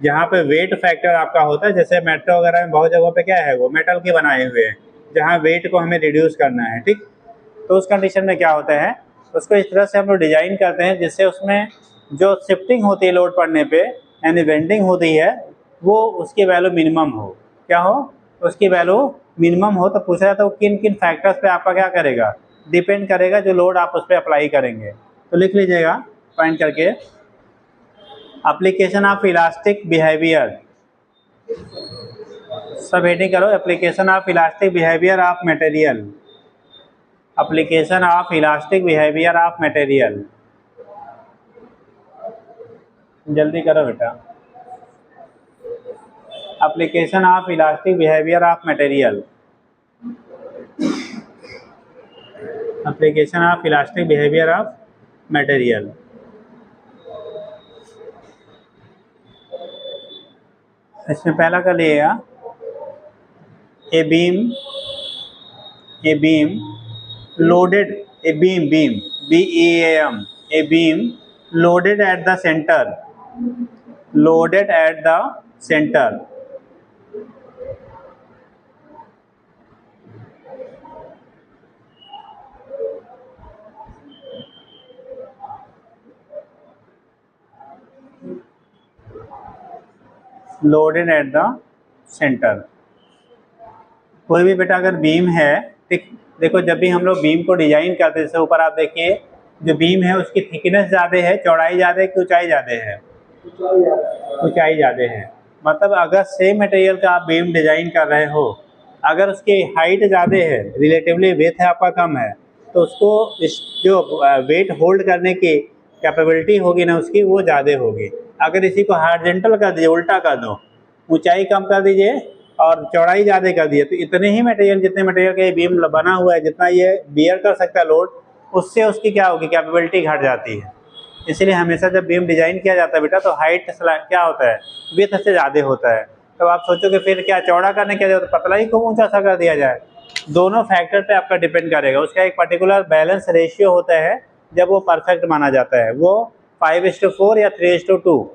जहाँ पे वेट फैक्टर आपका होता है, जैसे मेट्रो वगैरह में बहुत जगहों पे क्या है, वो मेटल के बनाए हुए हैं, जहाँ वेट को हमें रिड्यूस करना है, ठीक। तो उस कंडीशन में क्या होता है, उसको इस तरह से हम लोग डिजाइन करते हैं जिससे उसमें जो शिफ्टिंग होती है लोड पड़ने पे, यानी बेंडिंग होती है, वो उसकी वैल्यू मिनिमम हो। क्या हो, उसकी वैल्यू मिनिमम हो। तो पूछा जाता है वो किन किन फैक्टर्स पे आपका क्या करेगा, डिपेंड करेगा, जो लोड आप उस पर अप्लाई करेंगे। तो लिख लीजिएगा पॉइंट करके, एप्लीकेशन ऑफ इलास्टिक बिहेवियर, सब हेडिंग करो, application of elastic behaviour of material, application of elastic behaviour of material, जल्दी करो बेटा। Application of elastic behaviour of material, application of elastic behaviour of material. इसमें पहला कर लिएगा, a beam loaded, a beam BEAM, a beam loaded at the centre, loaded at the centre, loaded at the centre. कोई भी बेटा अगर बीम है, ठीक, देखो जब भी हम लोग बीम को डिजाइन करते हैं, जैसे ऊपर आप देखिए जो बीम है उसकी थिकनेस ज़्यादा है, चौड़ाई ज़्यादा है कि ऊंचाई ज़्यादा है, ऊंचाई ज़्यादा है। मतलब अगर सेम मटेरियल का आप बीम डिजाइन कर रहे हो, अगर उसकी हाइट ज़्यादा है, रिलेटिवली वेट है आपका कम है, तो उसको जो वेट होल्ड करने की कैपेबिलिटी होगी ना उसकी, वो ज़्यादा होगी। अगर इसी को हॉरिजॉन्टल कर दीजिए, उल्टा कर दो, ऊंचाई कम कर दीजिए और चौड़ाई ज़्यादा कर दिए, तो इतने ही मटेरियल, जितने मटेरियल का ये बीम बना हुआ है, जितना ये बियर कर सकता है लोड, उससे उसकी क्या होगी, कैपेबिलिटी घट जाती है। इसलिए हमेशा जब बीम डिजाइन किया जाता है बेटा, तो हाइट क्या होता है, विड्थ से ज़्यादा होता है। तो आप सोचोगे फिर क्या चौड़ा करने के लिए, तो पतला ही खूब ऊंचा सा कर दिया जाए। दोनों फैक्टर पे आपका डिपेंड करेगा, उसका एक पर्टिकुलर बैलेंस रेशियो होता है, जब वो परफेक्ट माना जाता है। वो 5:4 या 3:2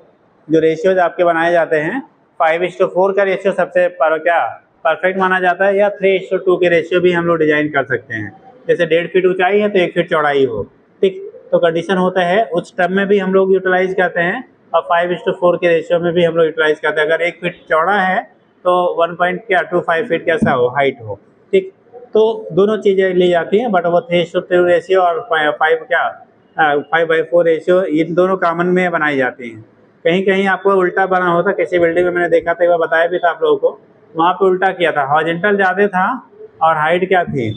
जो रेशियोज आपके बनाए जाते हैं, 5:4 का रेशियो सबसे क्या परफेक्ट माना जाता है, या 3:2 के रेशियो भी हम लोग डिजाइन कर सकते हैं। जैसे 1.5 फीट ऊंचाई है तो 1 फीट चौड़ाई हो, ठीक। तो कंडीशन होता है उस टर्म में भी हम लोग यूटिलाइज करते हैं, और 5:4 के रेशियो में भी हम लोग यूटिलाइज करते हैं। अगर 1 फीट चौड़ा है तो 1.25 फीट कैसा हो, हाइट हो, ठीक। तो दोनों चीज़ें ली जाती हैं, बट वो 3:2 रेशियो और 5/4 रेशियो, इन दोनों कॉमन में बनाई जाती हैं। कहीं कहीं आपको उल्टा बना होता, किसी बिल्डिंग में मैंने देखा था, एक बार बताया भी था आप लोगों को, वहाँ पे उल्टा किया था, हॉरिजॉन्टल ज़्यादा था और हाइट क्या थी,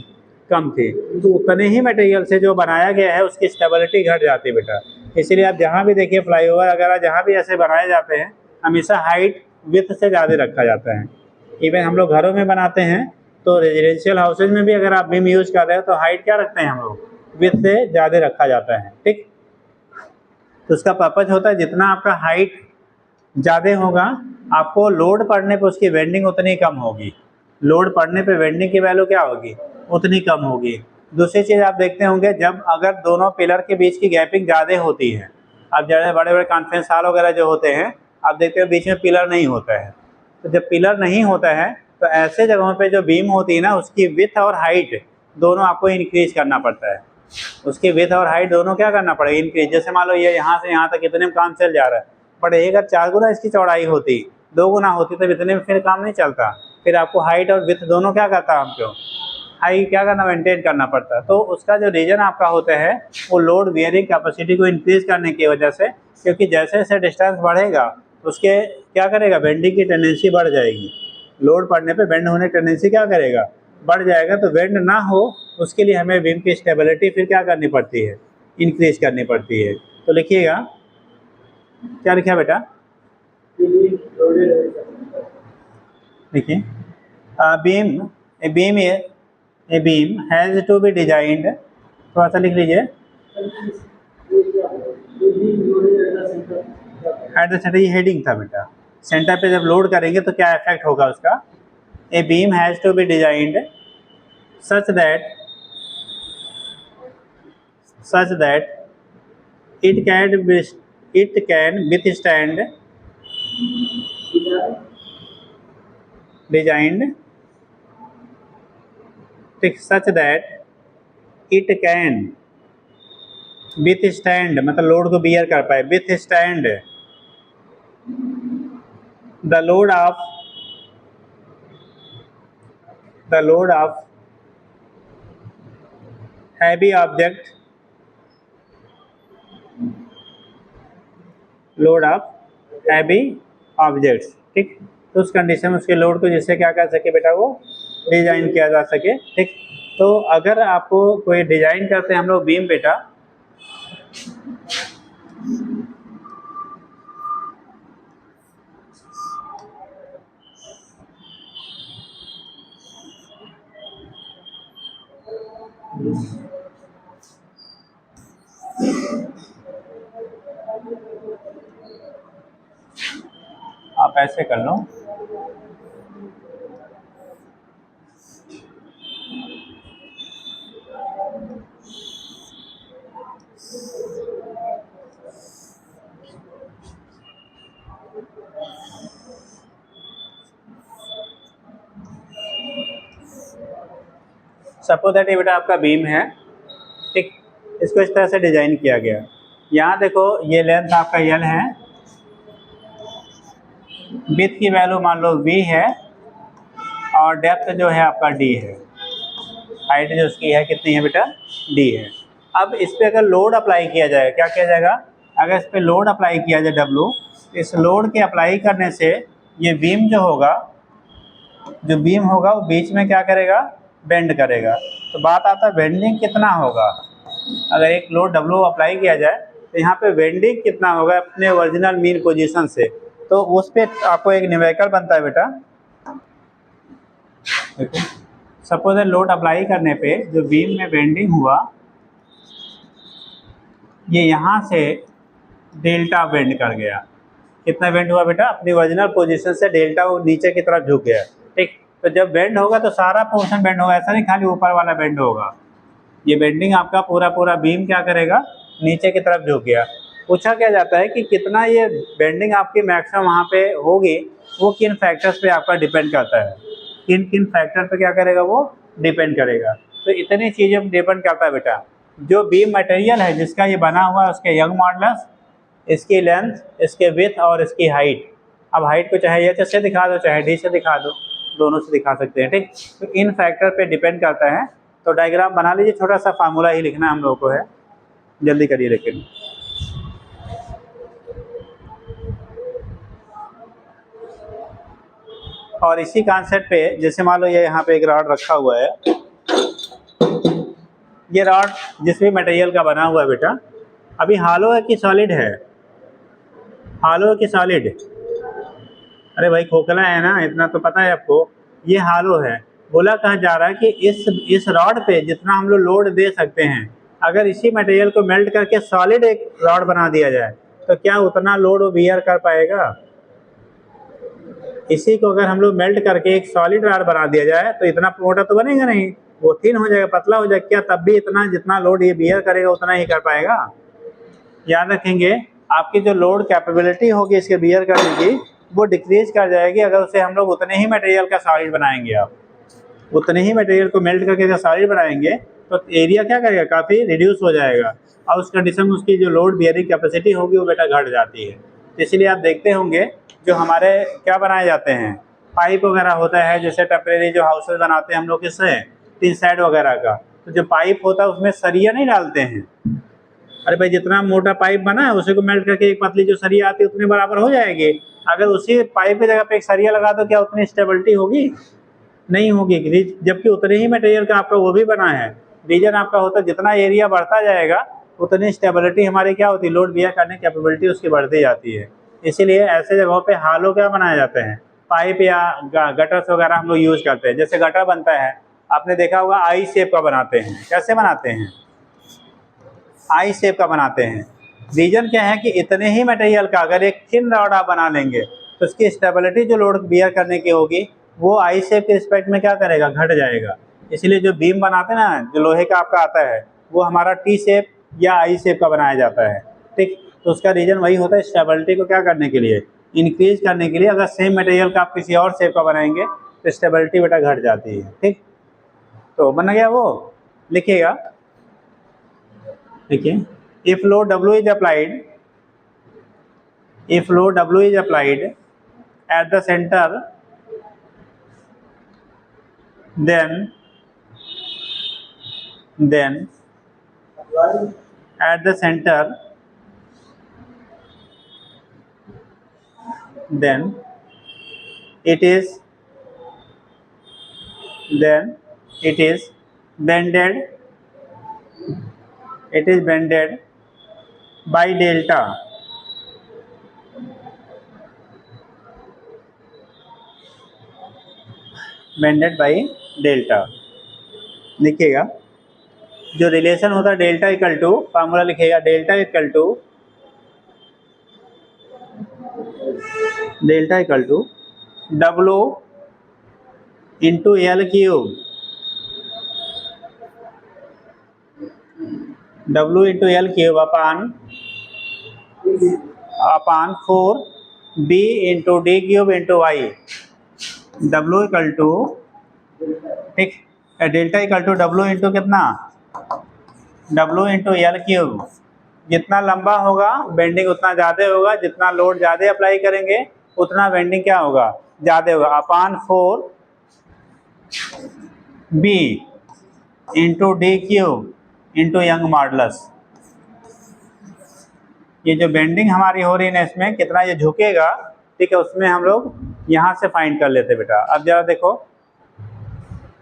कम थी। तो उतने ही मटेरियल से जो बनाया गया है उसकी स्टेबिलिटी घट जाती है बेटा। इसीलिए आप जहाँ भी देखिए फ्लाईओवर वगैरह जहाँ भी ऐसे बनाए जाते हैं, हमेशा हाइट विड्थ से ज़्यादा रखा जाता है। इवन हम लोग घरों में बनाते हैं, तो रेजिडेंशियल हाउसेज में भी अगर आप बीम यूज़ कर रहे हो तो हाइट क्या रखते हैं हम लोग, विड्थ से ज़्यादा रखा जाता है, ठीक। तो उसका पर्पज होता है जितना आपका हाइट ज़्यादा होगा, आपको लोड पड़ने पे उसकी बेंडिंग उतनी कम होगी, लोड पड़ने पे बेंडिंग की वैल्यू क्या होगी, उतनी कम होगी। दूसरी चीज़ आप देखते होंगे, जब अगर दोनों पिलर के बीच की गैपिंग ज़्यादा होती है, अब ज़्यादा बड़े बड़े कॉन्फ्रेंस हॉल वगैरह जो होते हैं, आप देखते हो बीच में पिलर नहीं होता है। तो जब पिलर नहीं होता है तो ऐसे जगहों पे जो बीम होती है ना, उसकी विड्थ और हाइट दोनों आपको इंक्रीज करना पड़ता है। उसकी विड्थ और हाइट दोनों क्या करना पड़ेगा, इंक्रीज। जैसे मान लो ये यहाँ से यहाँ तक इतने में काम चल जा रहा है, बट अगर 4 गुना इसकी चौड़ाई होती, 2 गुना होती, तब इतने में फिर काम नहीं चलता। फिर आपको हाइट और विड्थ दोनों क्या करता है, आपको हाइट क्या करना, मेंटेन करना पड़ता है। तो उसका जो रीजन आपका होता है वो लोड बियरिंग कैपेसिटी को इंक्रीज करने की वजह से, क्योंकि जैसे जैसे डिस्टेंस बढ़ेगा उसके क्या करेगा, बेंडिंग की टेंडेंसी बढ़ जाएगी। लोड पड़ने पे बेंड होने की टेंडेंसी क्या करेगा, बढ़ जाएगा। तो बेंड ना हो उसके लिए हमें बीम की स्टेबिलिटी फिर क्या करनी पड़ती है, इंक्रीज करनी पड़ती है। तो लिखिएगा, क्या लिखा बेटा, देखिए a beam has to be designed, थोड़ा सा लिख लीजिए, एट द सेंटर, ये हेडिंग था बेटा। सेंटर पे जब लोड करेंगे तो क्या इफेक्ट होगा उसका। A beam has to be designed such that it can withstand designed such that it can withstand, मतलब लोड को बियर कर पाए, withstand the load of heavy object, load of heavy objects. ठीक, तो उस कंडीशन में उसके लोड को जिससे क्या कर सके बेटा, वो डिजाइन किया जा सके। ठीक, तो अगर आपको कोई डिजाइन करते हैं हम लोग बीम बेटा, आप ऐसे कर लो, सपोज दैट ये बेटा आपका बीम है। ठीक, इसको इस तरह से डिजाइन किया गया। यहाँ देखो ये लेंथ आपका एल है, विड्थ की वैल्यू मान लो v है, और डेप्थ जो है आपका d है, हाइट जो उसकी है कितनी है बेटा, d है। अब इस पे अगर लोड अप्लाई किया जाए, क्या किया जाएगा, अगर इस पे लोड अप्लाई किया जाए W, इस लोड के अप्लाई करने से ये बीम जो होगा वो बीच में क्या करेगा, बेंड करेगा। तो बात आता है बेंडिंग कितना होगा। अगर एक लोड W अप्लाई किया जाए तो यहाँ पे बेंडिंग कितना होगा अपने ओरिजिनल मीन पोजीशन से, तो उस पर आपको एक न्यूमेरिकल बनता है बेटा। देखो सपोज लोड अप्लाई करने पे जो बीम में बेंडिंग हुआ, ये यहाँ से डेल्टा बेंड कर गया। कितना बेंड हुआ बेटा, अपनी ओरिजिनल पोजीशन से डेल्टा वो नीचे की तरफ झुक गया। ठीक, तो जब बेंड होगा तो सारा पोर्शन बेंड होगा, ऐसा नहीं खाली ऊपर वाला बेंड होगा। ये बेंडिंग आपका पूरा बीम क्या करेगा, नीचे की तरफ झुक गया। पूछा क्या जाता है कि कितना ये बेंडिंग आपकी मैक्सिमम वहाँ पे होगी, वो किन फैक्टर्स पे आपका डिपेंड करता है, किन किन फैक्टर पे क्या करेगा, वो डिपेंड करेगा। तो इतनी चीज़ें पर डिपेंड करता है बेटा। जो बीम मटेरियल है जिसका ये बना हुआ है, उसके यंग मॉडुलस, इसकी लेंथ, इसके विड्थ और इसकी हाइट। अब हाइट को चाहे एच से दिखा दो चाहे डी से दिखा दो, दोनों से दिखा सकते हैं। ठीक, तो इन फैक्टर पे डिपेंड करता है। तो डायग्राम बना लीजिए, छोटा सा फार्मूला ही लिखना हम लोगों को है, जल्दी करिए। लेकिन और इसी कॉन्सेप्ट पे जैसे मान लो ये यहाँ पे एक रॉड रखा हुआ है, ये रॉड जिस भी मटेरियल का बना हुआ है बेटा, अभी हालो है कि सॉलिड है, हालो है कि सॉलिड, अरे भाई खोखला है ना, इतना तो पता है आपको। ये हालो है। बोला कहा जा रहा है कि इस रॉड पे जितना हम लोग लोड दे सकते हैं, अगर इसी मटेरियल को मेल्ट करके सॉलिड एक रॉड बना दिया जाए तो क्या उतना लोड वो बियर कर पाएगा। इसी को अगर हम लोग मेल्ट करके एक सॉलिड रॉड बना दिया जाए तो इतना मोटा तो बनेगा नहीं, वो थिन हो जाएगा, पतला हो जाएगा। क्या तब भी इतना जितना लोड ये बियर करेगा उतना ही कर पाएगा। याद रखेंगे, आपकी जो लोड कैपेबिलिटी होगी इसके बियर करने की, वो डिक्रीज कर जाएगी अगर उसे हम लोग उतने ही मटेरियल का सॉलिड बनाएंगे। आप उतने ही मटेरियल को मेल्ट करके अगर सॉलिड बनाएंगे तो एरिया क्या करेगा, काफ़ी रिड्यूस हो जाएगा और उस कंडीशन में उसकी जो लोड बियरिंग कैपेसिटी होगी वो बेटा घट जाती है। इसलिए आप देखते होंगे जो हमारे क्या बनाए जाते हैं, पाइप वगैरह होता है, जैसे टेम्परेरी जो हाउसेज बनाते हैं हम लोग किससे, टिन शेड वगैरह का, तो जो पाइप होता है उसमें सरिया नहीं डालते हैं। अरे भाई जितना मोटा पाइप बना है उसी को मेल्ट करके एक पतली जो सरिया आती है उतने बराबर हो जाएगी। अगर उसी पाइप की जगह पे एक सरिया लगा दो, क्या उतनी स्टेबिलिटी होगी? नहीं होगी, जबकि उतने ही मटेरियल का आपका वो भी बना है। रीजन आपका होता है जितना एरिया बढ़ता जाएगा उतनी स्टेबिलिटी हमारी क्या होती है, लोड बियर करने की कैपेबिलिटी उसकी बढ़ती जाती है। इसीलिए ऐसे जगहों पे हालो क्या बनाए जाते हैं, पाइप या गटर्स वगैरह हम लोग यूज़ करते हैं। जैसे गटर बनता है, आपने देखा होगा आई शेप का बनाते हैं। कैसे बनाते हैं? आई शेप का बनाते हैं। रीजन क्या है कि इतने ही मटेरियल का अगर एक थिन रॉड आप बना लेंगे तो उसकी स्टेबिलिटी जो लोड बियर करने की होगी वो आई शेप के रिस्पेक्ट में क्या करेगा, घट जाएगा। इसलिए जो बीम बनाते हैं ना, जो लोहे का आपका आता है वो हमारा टी शेप या आई शेप का बनाया जाता है, ठीक। तो उसका रीजन वही होता है, स्टेबिलिटी को क्या करने के लिए, इंक्रीज करने के लिए। अगर सेम मटेरियल का आप किसी और शेप का बनाएंगे तो स्टेबिलिटी बेटा घट जाती है, ठीक। तो बन गया वो, लिखिएगा, देखिए, if load W is applied, if load W is applied at the center, then at the center, then it is bended, it is bended by delta, bended by delta। लिखिएगा, जो रिलेशन होता है डेल्टा इक्वल टू, फार्मूला लिखिएगा, delta equal to W into L cube, W into L cube upon 4 B into D cube into Y. W equal to, ठीक, delta equal to W into कितना, W इंटू एल क्यूब। जितना लंबा होगा बेंडिंग उतना ज़्यादा होगा, जितना लोड ज़्यादा अप्लाई करेंगे उतना बेंडिंग क्या होगा, ज़्यादा होगा, अपान 4 B into D cube into young modulus. ये जो बेंडिंग हमारी हो रही है ना, इसमें कितना ये झुकेगा, ठीक है, उसमें हम लोग यहाँ से फाइंड कर लेते बेटा। अब जरा देखो,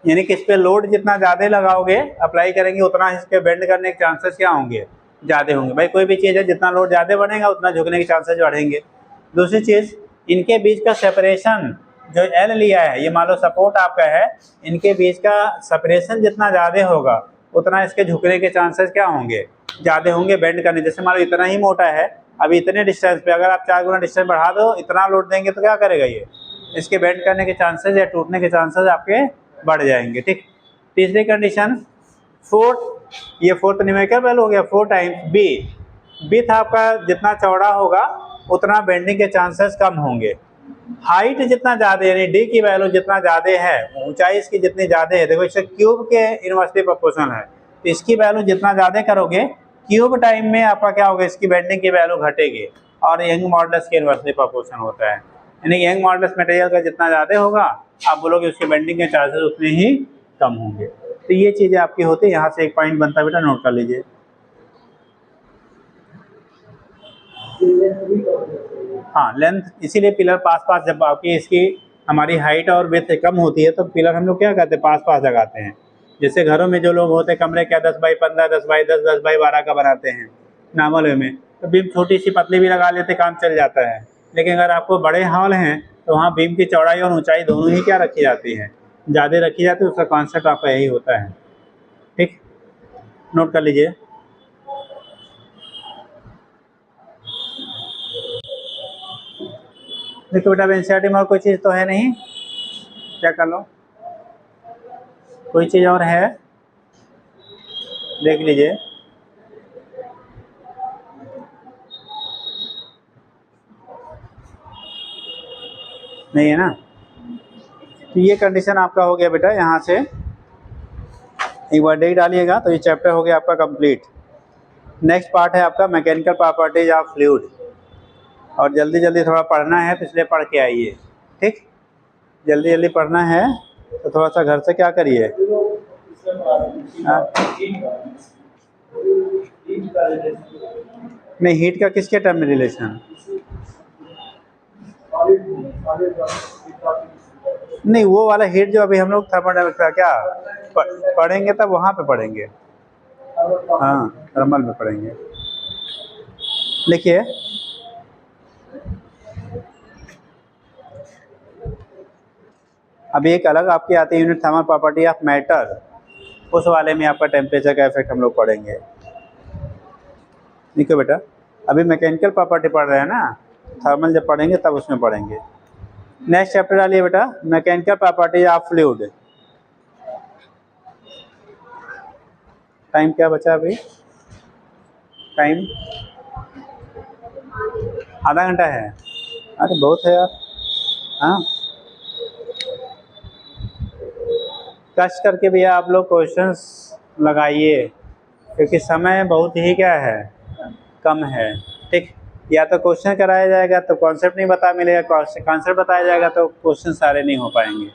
यानी कि इस पर लोड जितना ज़्यादा लगाओगे, अप्लाई करेंगे, उतना इसके बेंड करने के चांसेस क्या होंगे, ज़्यादा होंगे। भाई कोई भी चीज़ है, जितना लोड ज़्यादा बढ़ेगा उतना झुकने के चांसेस बढ़ेंगे। दूसरी चीज़, इनके बीच का सेपरेशन जो एल लिया है, ये मान लो सपोर्ट आपका है, इनके बीच का सेपरेशन जितना ज़्यादा होगा उतना इसके झुकने के चांसेस क्या होंगे, ज़्यादा होंगे बेंड करने। जैसे मान लो इतना ही मोटा है, अभी इतने डिस्टेंस पे अगर आप 4 गुना डिस्टेंस बढ़ा दो, इतना लोड देंगे तो क्या करेगा, ये इसके बेंड करने के चांसेस या टूटने के चांसेस आपके बढ़ जाएंगे, ठीक। तीसरी कंडीशन, फोर्थ, ये फोर्थ न्यूमेरिकल वैल्यू हो गया, 4 टाइम्स बी। विड्थ आपका जितना चौड़ा होगा उतना बेंडिंग के चांसेस कम होंगे। हाइट जितना ज़्यादा, यानी डी की वैल्यू जितना ज़्यादा है, ऊंचाई इसकी जितनी ज़्यादा है, देखो इससे क्यूब के इनवर्सली प्रोपोर्शनल है, तो इसकी वैल्यू जितना ज़्यादा करोगे क्यूब टाइम में आपका क्या होगा, इसकी बेंडिंग की वैल्यू घटेगी, और यंग मॉडुलस के इनवर्सली प्रोपोर्शनल होता है। यानी यंग मॉडुलस मटेरियल का जितना ज़्यादा होगा आप बोलोगे उसके बेंडिंग के चांसेस उतने ही कम होंगे। तो ये चीज़ें आपकी होती है। यहाँ से एक पॉइंट बनता है बेटा, नोट कर लीजिए। हाँ, लेंथ, इसीलिए पिलर पास पास, जब आपकी इसकी हमारी हाइट और विड्थ कम होती है तो पिलर हम लोग क्या करते हैं, पास पास लगाते हैं। जैसे घरों में जो लोग होते हैं, कमरे क्या 10x15, 10x10, 10x12 का बनाते हैं नॉर्मल वे में, तो बीम छोटी सी पतली भी लगा लेते, काम चल जाता है। लेकिन अगर आपको बड़े हॉल हैं तो वहाँ बीम की चौड़ाई और ऊंचाई दोनों ही क्या रखी जाती है, ज़्यादा रखी जाती है। उसका कॉन्सेप्ट आपका यही होता है, ठीक, नोट कर लीजिए। देखो बेटा, एनसीईआरटी में और कोई चीज़ तो है नहीं, क्या कर लो, कोई चीज़ और है देख लीजिए। नहीं है ना, तो ये कंडीशन आपका हो गया बेटा। यहाँ से एक बार डेट डालिएगा तो ये चैप्टर हो गया आपका कंप्लीट। नेक्स्ट पार्ट है आपका मैकेनिकल प्रॉपर्टीज ऑफ फ्लूइड, और जल्दी जल्दी थोड़ा पढ़ना है तो इसलिए पढ़ के आइए, ठीक। जल्दी जल्दी पढ़ना है तो थोड़ा सा घर से क्या करिए। नहीं, हीट का किसके टर्म में रिलेशन? नहीं, वो वाला हीट जो अभी हम लोग थर्मोडायनामिक्स का क्या पढ़ेंगे तब वहाँ पे पढ़ेंगे। हाँ, थर्मल में पढ़ेंगे। लिखिए, अभी एक अलग आपकी आती है unit thermal property of matter, उस वाले में आपका टेम्परेचर का इफेक्ट हम लोग पढ़ेंगे। देखो बेटा, अभी मैकेनिकल प्रॉपर्टी पढ़ रहे हैं ना, थर्मल जब पढ़ेंगे तब उसमें पढ़ेंगे। नेक्स्ट चैप्टर डालिए बेटा, mechanical property of fluid. Time क्या बचा अभी? टाइम आधा घंटा है। अरे बहुत है यार। हाँ, कष्ट करके भैया आप लोग क्वेश्चंस लगाइए, क्योंकि समय बहुत ही क्या है, कम है, ठीक। या तो क्वेश्चन कराया जाएगा तो कॉन्सेप्ट नहीं बता मिलेगा, कॉन्सेप्ट बताया जाएगा तो क्वेश्चन सारे नहीं हो पाएंगे,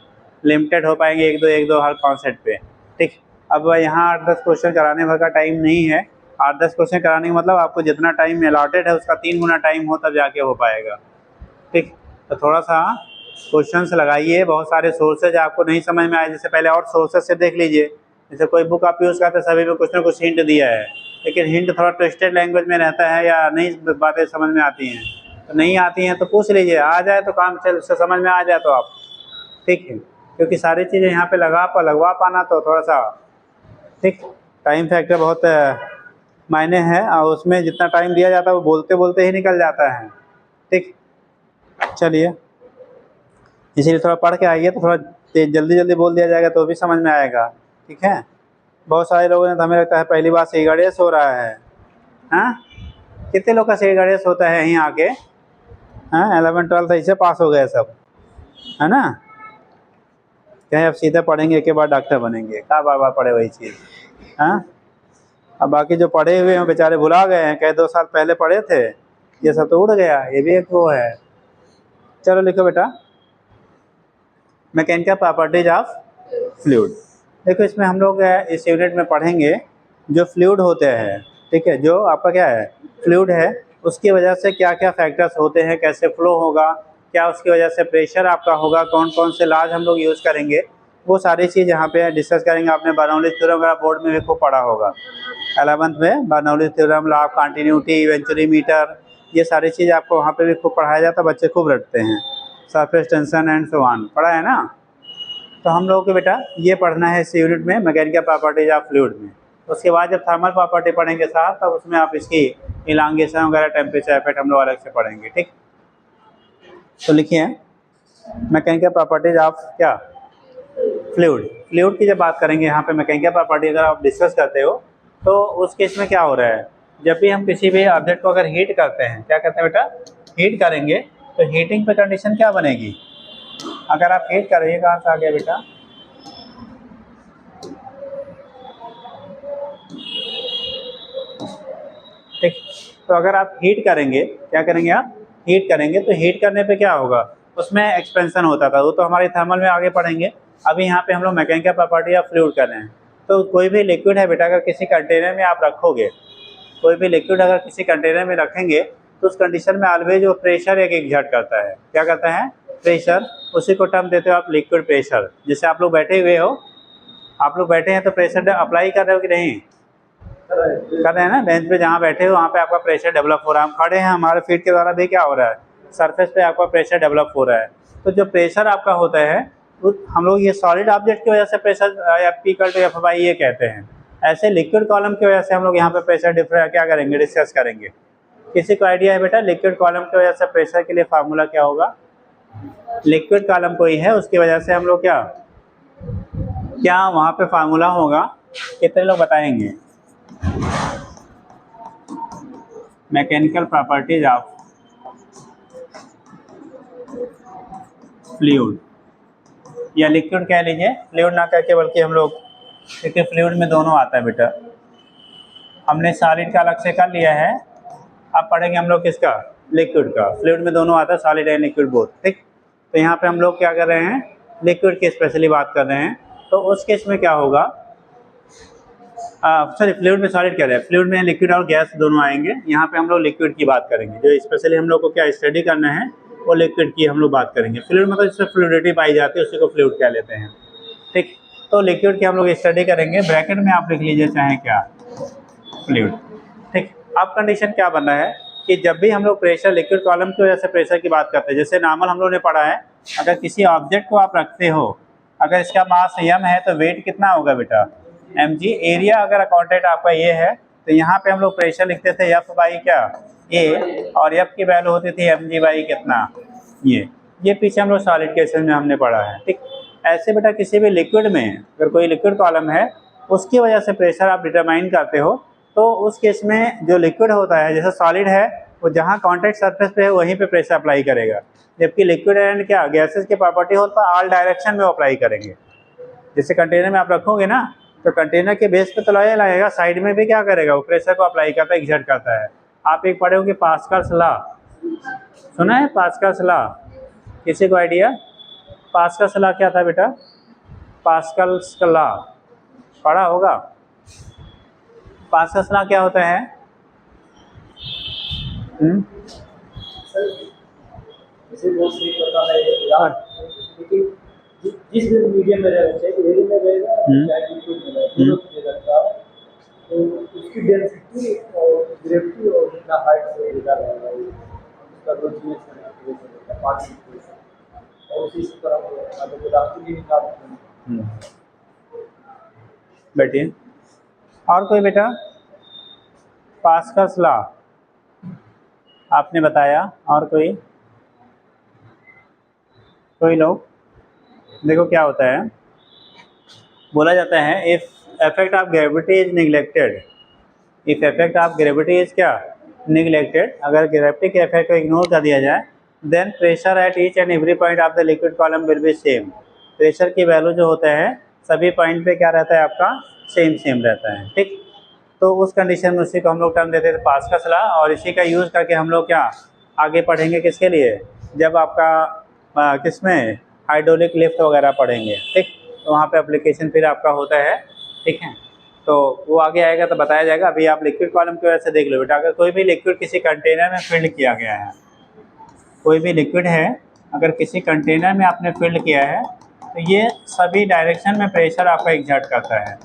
लिमिटेड हो पाएंगे, एक दो हर कॉन्सेप्ट पे, ठीक। अब यहाँ 8-10 क्वेश्चन कराने भर का टाइम नहीं है। 8-10 क्वेश्चन कराने का मतलब आपको जितना टाइम अलॉटेड है उसका 3 गुना टाइम हो तब जाके हो पाएगा, ठीक। तो थोड़ा सा क्वेश्चंस लगाइए, बहुत सारे सोर्सेज आपको नहीं समझ में आए, जैसे पहले और सोर्सेज से देख लीजिए। जैसे कोई बुक आप यूज़ करते सभी में कुछ ना कुछ हिंट दिया है, लेकिन हिंट थोड़ा ट्विस्टेड लैंग्वेज में रहता है या नई बातें समझ में आती हैं, तो नहीं आती हैं तो पूछ लीजिए, आ जाए तो काम चल से समझ में आ जाए तो आप, ठीक है। क्योंकि सारी चीज़ें यहाँ पे लगवा पाना तो थोड़ा सा, ठीक, टाइम फैक्टर बहुत मायने है, और उसमें जितना टाइम दिया जाता है वो बोलते बोलते ही निकल जाता है, ठीक। चलिए, इसीलिए थोड़ा पढ़ के आइए तो थोड़ा जल्दी जल्दी बोल दिया जाएगा तो भी समझ में आएगा, ठीक है। बहुत सारे लोगों ने तो हमें लगता है पहली बार से गणेश हो रहा है। हाँ, कितने लोग का से गणेश होता है यहीं आके? हाँ, 11-12 ऐसे पास हो गए सब, है ना। कहीं अब सीधे पढ़ेंगे के बाद डॉक्टर बनेंगे, कहाँ बार बार पढ़े वही चीज़। हाँ, अब बाकी जो पढ़े हुए हैं बेचारे भुला गए हैं, कई 2 साल पहले पढ़े थे, ये सब तो उड़ गया, ये भी एक वो है। चलो लिखो बेटा, मैकेनिकल प्रॉपर्टीज ऑफ फ्लूइड। देखो, इसमें हम लोग इस यूनिट में पढ़ेंगे जो फ्लूइड होते हैं, ठीक है, जो आपका क्या है फ्लूइड है, उसकी वजह से क्या क्या फैक्टर्स होते हैं, कैसे फ्लो होगा, क्या उसकी वजह से प्रेशर आपका होगा, कौन कौन से लॉज हम लोग यूज़ करेंगे, वो सारी चीज़ यहाँ पे डिस्कस करेंगे। आपने बर्नौलीज थ्योरम वगैरह बोर्ड में भी खूब पढ़ा होगा, 11th में Bernoulli's theorem, law of continuity, venturi meter, ये सारी चीज़ आपको वहाँ पे भी खूब पढ़ाया जाता है, बच्चे खूब रटते हैं। Surface tension and so on पढ़ा है ना। तो हम लोगों को बेटा ये पढ़ना है इस यूनिट में, मैकेनिकल प्रॉपर्टीज ऑफ फ्लूइड में। उसके बाद जब थर्मल प्रॉपर्टी पढ़ेंगे साथ, तब उसमें आप इसकी इलांगेशन वगैरह, टेम्परेचर इफेक्ट हम लोग अलग से पढ़ेंगे, ठीक। तो लिखिए, मैकेनिकल प्रॉपर्टीज ऑफ क्या फ्लूइड। फ्लूइड की जब बात करेंगे यहाँ पे मैकेनिकल प्रॉपर्टी अगर आप डिस्कस करते हो तो उस केस में क्या हो रहा है, जब भी हम किसी भी ऑब्जेक्ट को अगर हीट करते हैं, क्या कहते हैं बेटा, हीट करेंगे, तो हीटिंग पे कंडीशन क्या बनेगी, अगर आप हीट करिए, कहाँ से आ गया बेटा, ठीक। तो अगर आप हीट करेंगे, क्या करेंगे आप हीट करेंगे, तो हीट करने पे क्या होगा, उसमें एक्सपेंशन होता था, वो तो हमारे थर्मल में आगे पढ़ेंगे। अभी यहाँ पे हम लोग मैकेनिकल प्रॉपर्टी ऑफ फ्लूइड कर रहे हैं। तो कोई भी लिक्विड है बेटा, अगर किसी कंटेनर में आप रखोगे, कोई भी लिक्विड अगर किसी कंटेनर में रखेंगे, तो उस कंडीशन में ऑलवेज वो प्रेशर एक एग्जर्ट करता है, क्या करता है, प्रेशर, उसी को टर्म देते हो आप लिक्विड प्रेशर। जैसे आप लोग बैठे हुए हो, आप लोग बैठे हैं तो प्रेशर अप्लाई कर रहे हो कि नहीं कर रहे हैं ना, बेंच पे जहाँ बैठे हो वहाँ पे आपका प्रेशर डेवलप हो रहा है, हम खड़े हैं, हमारे फीट के द्वारा भी क्या हो रहा है, सरफेस पे आपका प्रेशर डेवलप हो रहा है। तो जो प्रेशर आपका होता है हम लोग ये सॉलिड ऑब्जेक्ट की वजह से प्रेशर F=F/y ये कहते हैं। ऐसे लिक्विड कॉलम की वजह से हम लोग यहाँ पे प्रेशर डिफरेंस क्या करेंगे, डिस्कस करेंगे। किसी को आइडिया है बेटा लिक्विड कॉलम की वजह से प्रेशर के लिए फार्मूला क्या होगा, लिक्विड कॉलम कोई है उसकी वजह से हम लोग क्या क्या वहाँ पे फार्मूला होगा, कितने लोग बताएंगे, मैकेनिकल प्रॉपर्टीज ऑफ फ्लूइड, या लिक्विड कह लीजिए, फ्लूइड ना कह के बल्कि हम लोग क्योंकि फ्लूइड में दोनों आता है बेटा। हमने सॉलिड का अलग से कर लिया है, अब पढ़ेंगे हम लोग किसका, लिक्विड का। फ्लूइड में दोनों आता है, सॉलिड एंड लिक्विड बोथ, ठीक। तो यहाँ पे हम लोग क्या कर रहे हैं, लिक्विड की स्पेशली बात कर रहे हैं। तो उस केस में क्या होगा, सॉरी फ्लूइड में सॉलिड कह रहे हैं, फ्लूइड में लिक्विड और गैस दोनों आएंगे। यहाँ पे हम लोग लिक्विड की बात करेंगे, जो स्पेशली हम लोग को क्या स्टडी करना है वो लिक्विड की हम लोग बात करेंगे। फ्लूइड मतलब जिसमें फ्लूइडिटी पाई जाती है उसी को फ्लूइड कह लेते हैं, ठीक। तो लिक्विड की हम लोग स्टडी करेंगे, ब्रैकेट में आप लिख लीजिए चाहे क्या, फ्लूइड, ठीक। अब कंडीशन क्या बना है कि जब भी हम लोग प्रेशर लिक्विड कॉलम की वजह से प्रेशर की बात करते हैं, जैसे नॉर्मल हम लोगों ने पढ़ा है, अगर किसी ऑब्जेक्ट को आप रखते हो, अगर इसका मास m है तो वेट कितना होगा बेटा, mg। एरिया अगर अकाउंटेड आपका ये है तो यहाँ पे हम लोग प्रेशर लिखते थे f बाई क्या a, और f की वैल्यू होती थी mg बाई कितना ये पीछे हम लोग सॉलिड केसेस में हमने पढ़ा है, ठीक। ऐसे बेटा किसी भी लिक्विड में अगर कोई लिक्विड कॉलम है उसकी वजह से प्रेशर आप डिटरमाइन करते हो, तो उस केस में जो लिक्विड होता है, जैसे सॉलिड है वो जहाँ कॉन्टैक्ट सरफेस पे है वहीं पे प्रेशर अप्लाई करेगा, जबकि लिक्विड एंड क्या गैसेस की प्रॉपर्टी होता है ऑल डायरेक्शन में अप्लाई करेंगे। जैसे कंटेनर में आप रखोगे ना तो कंटेनर के बेस पे तो लगाएगा, साइड में भी क्या करेगा वो प्रेशर को अप्लाई करता है, एक्सर्ट करता है। आप एक पढ़े होंगे पास्कल्स लॉ, सुना है पास्कल्स लॉ, किसी को आइडिया पास्कल्स लॉ क्या था बेटा, पास्कल्स का लॉ पढ़ा होगा। पास्कल्स लॉ क्या होता है, जिस मीडियम में रहेगा, चाहे एयर में रहेगा चाहे लिक्विड में रहेगा, दोनों में रहता है, तो उसकी डेंसिटी और ग्रेविटी और उसका हाइट से रिलेटेड रहेगा, उसका रोटेशन है पार्टिकल प्रेशर, और उसी तरह अगर रास्ते भी निकालते हैं। बैठिए। और कोई बेटा, पास्कल्स लॉ आपने बताया, और कोई लोग, देखो क्या होता है, बोला जाता है if effect of gravity is neglected, if effect of gravity is क्या निगलेक्टेड, अगर ग्रेविटी के इफेक्ट को इग्नोर कर दिया जाए, then pressure at each and every point of the liquid column will be same. Pressure की वैल्यू जो होता है सभी पॉइंट पे क्या रहता है आपका, सेम रहता है, ठीक। तो उस कंडीशन में उसी को हम लोग टर्म देते थे पास्कल्स लॉ, और इसी का यूज़ करके हम लोग क्या आगे पढ़ेंगे, किसके लिए, जब आपका किसमें हाइड्रोलिक लिफ्ट वगैरह पढ़ेंगे, ठीक। तो वहाँ पे एप्लीकेशन फिर आपका होता है, ठीक है। तो वो आगे आएगा तो बताया जाएगा। अभी आप लिक्विड कॉलम की वजह से देख लो बेटा, अगर कोई भी लिक्विड किसी कंटेनर में फिल्ड किया गया है, कोई भी लिक्विड है अगर किसी कंटेनर में आपने फिल्ड किया है, तो ये सभी डायरेक्शन में प्रेशर आपका एक्सर्ट करता है,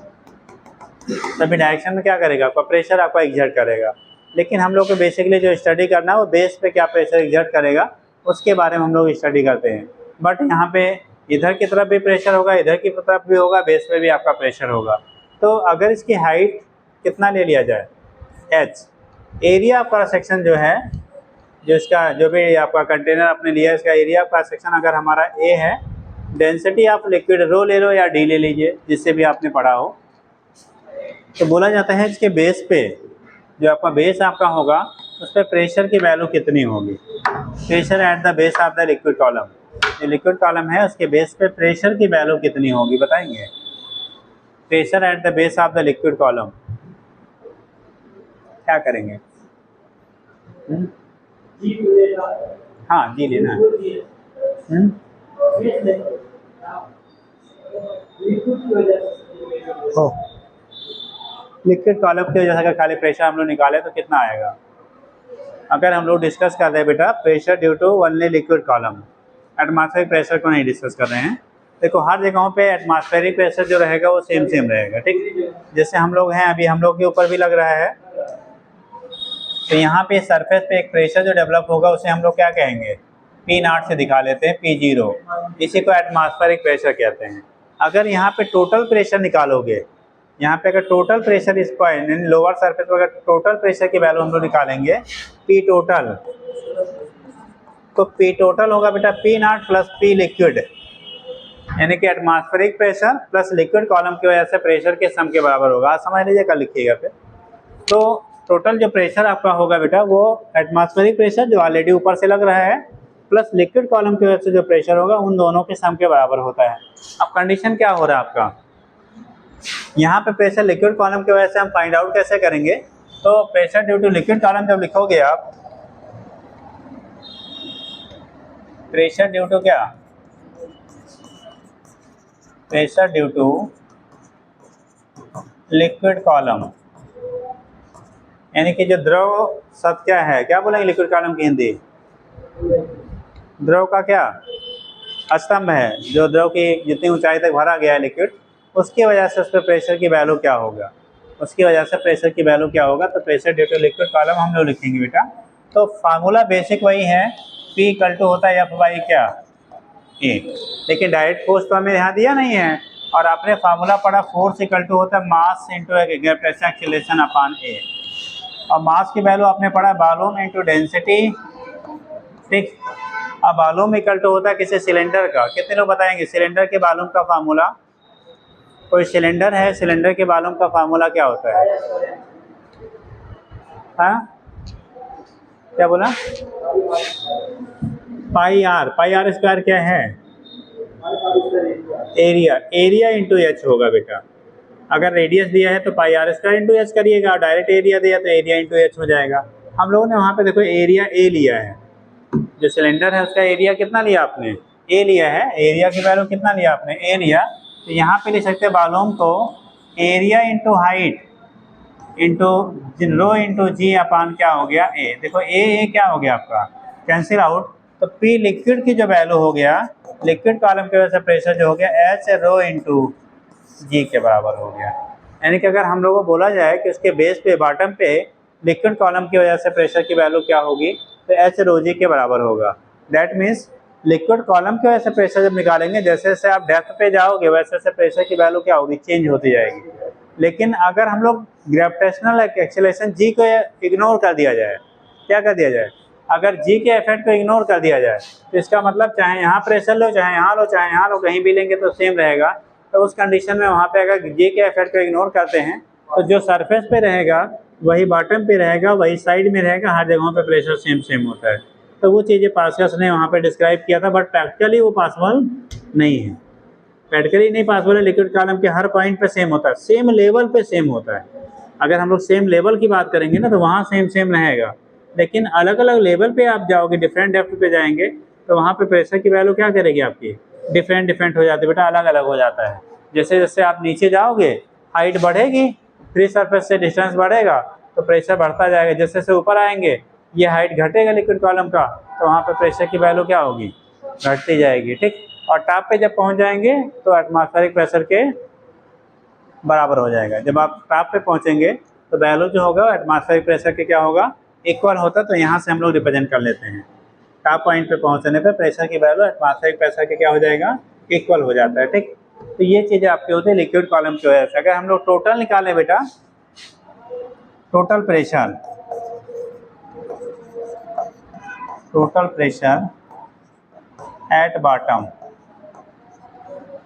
सभी डायरेक्शन में क्या करेगा आपका प्रेशर आपका एक्सर्ट करेगा। लेकिन हम लोग को बेसिकली जो स्टडी करना है वो बेस पे क्या प्रेशर एक्सर्ट करेगा उसके बारे में हम लोग स्टडी करते हैं। बट यहाँ पे इधर की तरफ भी प्रेशर होगा, इधर की तरफ भी होगा, बेस पे भी आपका प्रेशर होगा। तो अगर इसकी हाइट कितना ले लिया जाए, h, area of cross section जो है, जो इसका जो भी आपका कंटेनर आपने लिया इसका एरिया ऑफ क्रॉस सेक्शन अगर हमारा a है, डेंसिटी ऑफ लिक्विड रो ले लो या d ले लीजिए, जिससे भी आपने पढ़ा हो, तो बोला जाता है इसके बेस पे जो आपका बेस आपका होगा उस पर प्रेशर की वैल्यू कितनी होगी। Pressure at the base of the liquid column, जो लिक्विड कॉलम है उसके बेस पे प्रेशर की वैल्यू कितनी होगी बताएंगे। Pressure at the base of the liquid column क्या करेंगे, हाँ जी लेना है। लिक्विड कॉलम की वजह से अगर खाली प्रेशर हम लोग निकाले तो कितना आएगा। अगर हम लोग डिस्कस कर रहे हैं बेटा pressure due to only liquid column, atmospheric pressure को नहीं डिस्कस कर रहे हैं। देखो हर जगहों पे एटमॉस्फेरिक प्रेशर जो रहेगा वो सेम रहेगा, ठीक। जैसे हम लोग हैं अभी हम लोग के ऊपर भी लग रहा है, तो यहाँ पे सरफेस पे एक प्रेशर जो डेवलप होगा उसे हम लोग क्या कहेंगे, P0 से दिखा लेते हैं, P0, इसी को एटमॉस्फेरिक प्रेशर कहते हैं। अगर यहाँ पे टोटल प्रेशर निकालोगे, यहाँ पे अगर टोटल प्रेशर इस पॉइंट लोअर सरफेस पर अगर टोटल प्रेशर की वैल्यू हम लोग निकालेंगे P टोटल, तो P टोटल होगा बेटा P0 प्लस P लिक्विड, यानी कि atmospheric pressure plus liquid column की वजह से प्रेशर के सम के बराबर होगा। आप समझ लीजिए, कल लिखिएगा फिर। तो टोटल जो प्रेशर आपका होगा बेटा वो एटमॉस्फेरिक प्रेशर जो ऑलरेडी ऊपर से लग रहा है प्लस लिक्विड कॉलम की वजह से जो प्रेशर होगा उन दोनों के सम के बराबर होता है। अब कंडीशन क्या हो रहा है आपका, यहाँ पे प्रेशर लिक्विड कॉलम की वजह से हम फाइंड आउट कैसे करेंगे? तो pressure due to liquid column जब लिखोगे आप, प्रेशर ड्यू टू क्या? Pressure due to liquid column, यानी कि जो द्रव सब क्या है, क्या बोलेंगे लिक्विड कॉलम की हिंदी? द्रव का क्या? स्तंभ है। जो द्रव की जितनी ऊंचाई तक भरा गया है लिक्विड, उसकी वजह से उस पर प्रेशर की वैल्यू क्या होगा, उसकी वजह से प्रेशर की वैल्यू क्या होगा? तो pressure due to liquid column हम लोग लिखेंगे बेटा। तो फार्मूला बेसिक वही है, P इक्वल टू होता है F बाई क्या? A। लेकिन डायरेक्ट फोर्स तो हमें यहाँ दिया नहीं है, और आपने फार्मूला पढ़ा फोर्स इक्वल टू होता है mass into gravitational acceleration upon A। और मास की वैल्यू आपने पढ़ा वॉल्यूम इंटू डेंसिटी, ठीक। अब वॉल्यूम इक्वल टू होता है किसी सिलेंडर का। कितने लोग बताएंगे सिलेंडर के वॉल्यूम का फार्मूला? कोई सिलेंडर है, सिलेंडर के वॉल्यूम का फार्मूला क्या होता है? हाँ, क्या बोला? पाई आर स्क्वायर क्या है? एरिया, एरिया इंटू एच होगा बेटा। अगर रेडियस दिया है तो पाई आर स्क्वायर इंटू एच करिएगा, और डायरेक्ट एरिया दिया तो एरिया इंटू एच हो जाएगा। हम लोगों ने वहाँ पे देखो एरिया ए लिया है, जो सिलेंडर है उसका एरिया कितना लिया आपने? ए लिया है। एरिया की वैल्यू कितना लिया आपने? ए लिया। तो यहाँ पे लिख सकते हैं वॉल्यूम को area into height into rho into g upon क्या हो गया? ए। देखो ए क्या हो गया आपका? Cancel out. तो पी लिक्विड की जो वैल्यू हो गया, लिक्विड कॉलम की वजह से प्रेशर जो हो गया एच रो इंटू जी के बराबर हो गया। यानी कि अगर हम लोगों को बोला जाए कि उसके बेस पे बॉटम पे लिक्विड कॉलम की वजह से प्रेशर की वैल्यू क्या होगी, तो एच रो जी के बराबर होगा। दैट मीन्स लिक्विड कॉलम की वजह से प्रेशर जब निकालेंगे, जैसे जैसे आप डेप्थ पे जाओगे वैसे वैसे प्रेशर की वैल्यू क्या होगी? चेंज होती जाएगी। लेकिन अगर हम लोग ग्रेविटेशनल एक्सीलरेशन जी को इग्नोर कर दिया जाए, क्या कर दिया जाए? अगर जी के इफेक्ट को इग्नोर कर दिया जाए, तो इसका मतलब चाहे यहाँ प्रेशर लो, चाहे यहाँ लो, चाहे यहाँ लो, कहीं भी लेंगे तो सेम रहेगा। तो उस कंडीशन में वहाँ पे अगर जी के इफेक्ट को इग्नोर करते हैं, तो जो सरफेस पे रहेगा वही बॉटम पे रहेगा, वही साइड में रहेगा, हर जगहों पे प्रेशर सेम होता है। तो वो चीज़ें पास्कल्स ने वहाँ पे डिस्क्राइब किया था, बट प्रैक्टिकली वो पॉसिबल नहीं है। प्रैक्टिकली नहीं पॉसिबल है। लिक्विड कॉलम के हर पॉइंट पे सेम होता है, सेम लेवल पे सेम होता है। अगर हम लोग सेम लेवल की बात करेंगे ना, तो वहाँ सेम रहेगा। लेकिन अलग अलग लेवल पे आप जाओगे, डिफरेंट डेप्थ पे जाएंगे, तो वहाँ पे प्रेशर की वैल्यू क्या करेगी आपकी? डिफरेंट हो जाती है बेटा, अलग अलग हो जाता है। जैसे जैसे आप नीचे जाओगे हाइट बढ़ेगी, फ्री सरफेस से डिस्टेंस बढ़ेगा तो प्रेशर बढ़ता जाएगा। जैसे जैसे ऊपर आएंगे ये हाइट घटेगा लिक्विड कॉलम का, तो वहाँ पे प्रेशर की वैल्यू क्या होगी? घटती जाएगी, ठीक। और टॉप पे जब पहुँच जाएंगे तो एटमॉस्फेरिक प्रेशर के बराबर हो जाएगा। जब आप टॉप पे पहुँचेंगे तो वैल्यू जो होगा एटमॉस्फेरिक प्रेशर के क्या होगा? इक्वल होता है। तो यहाँ से हम लोग रिप्रेजेंट कर लेते हैं, टॉप पॉइंट पे पहुँचने पे प्रेशर की वैल्यू एटमॉस्फेरिक प्रेशर के क्या हो जाएगा? इक्वल हो जाता है, ठीक। तो ये चीज़ें आपकी होती है लिक्विड कॉलम की वजह से। अगर हम लोग टोटल निकालें बेटा, टोटल प्रेशर एट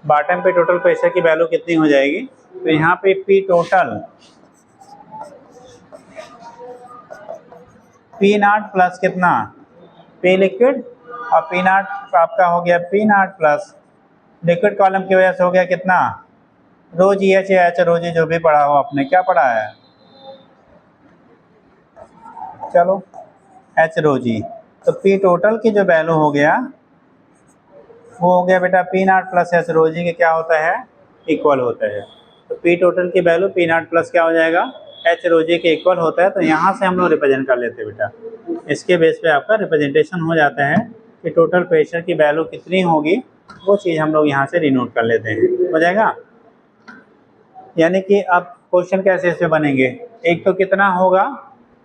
बॉटम पे टोटल प्रेशर की वैल्यू कितनी हो जाएगी? तो यहाँ पे P total, P not plus कितना? पी लिक्विड, और पी नॉट आपका हो गया P not plus liquid column की वजह से हो गया कितना? रो जी एच रो जी, जो भी पढ़ा हो आपने, क्या पढ़ा है? चलो एच रो जी। तो पी टोटल की जो वैल्यू हो गया वो हो गया बेटा P not plus H rho जी के क्या होता है? इक्वल होता है। तो पी टोटल की वैल्यू पी नॉट प्लस क्या हो जाएगा? एच रो जी के इक्वल होता है। तो यहाँ से हम लोग रिप्रेजेंट कर लेते हैं बेटा, इसके बेस पे आपका रिप्रेजेंटेशन हो जाता है कि टोटल प्रेशर की वैल्यू कितनी होगी, वो चीज़ हम लोग यहाँ से डिनोट कर लेते हैं। हो जाएगा। यानी कि अब क्वेश्चन कैसे इसमें बनेंगे? एक तो कितना होगा,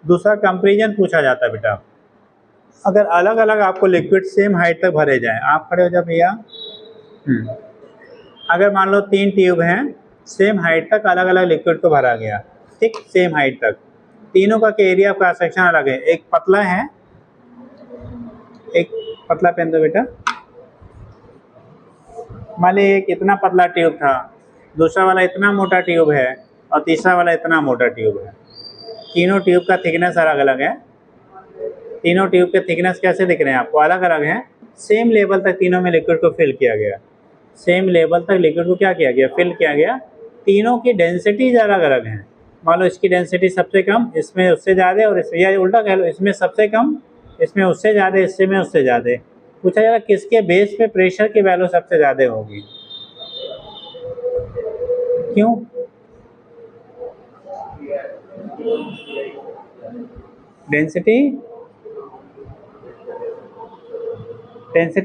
दूसरा कंपेरिजन पूछा जाता है बेटा। अगर अलग अलग आपको लिक्विड सेम हाइट तक भरे जाएं, आप खड़े हो जाओ भैया। अगर मान लो 3 ट्यूब हैं, सेम हाइट तक अलग अलग लिक्विड को भरा गया, ठीक, सेम हाइट तक, तीनों का एरिया का सेक्शन अलग है। एक पतला है, एक पतला पहन दो बेटा। मान ली एक इतना पतला ट्यूब था, दूसरा वाला इतना मोटा ट्यूब है, और तीसरा वाला इतना मोटा ट्यूब है। तीनों ट्यूब का थिकनेस अलग अलग है। तीनों ट्यूब के थिकनेस कैसे दिख रहे हैं आपको? अलग अलग हैं। सेम लेवल तक तीनों में लिक्विड को फिल किया गया, सेम लेवल तक लिक्विड को क्या किया गया? फिल किया गया। तीनों की डेंसिटी अलग अलग है। मान लो इसकी डेंसिटी सबसे कम, इसमें उससे ज़्यादा, और इसमें, या उल्टा कह लो, इसमें सबसे कम, इसमें उससे ज़्यादा, इसमें उससे ज़्यादा। पूछा जा रहा किसके बेस पे प्रेशर की वैल्यू सबसे ज़्यादा होगी? क्यों? डेंसिटी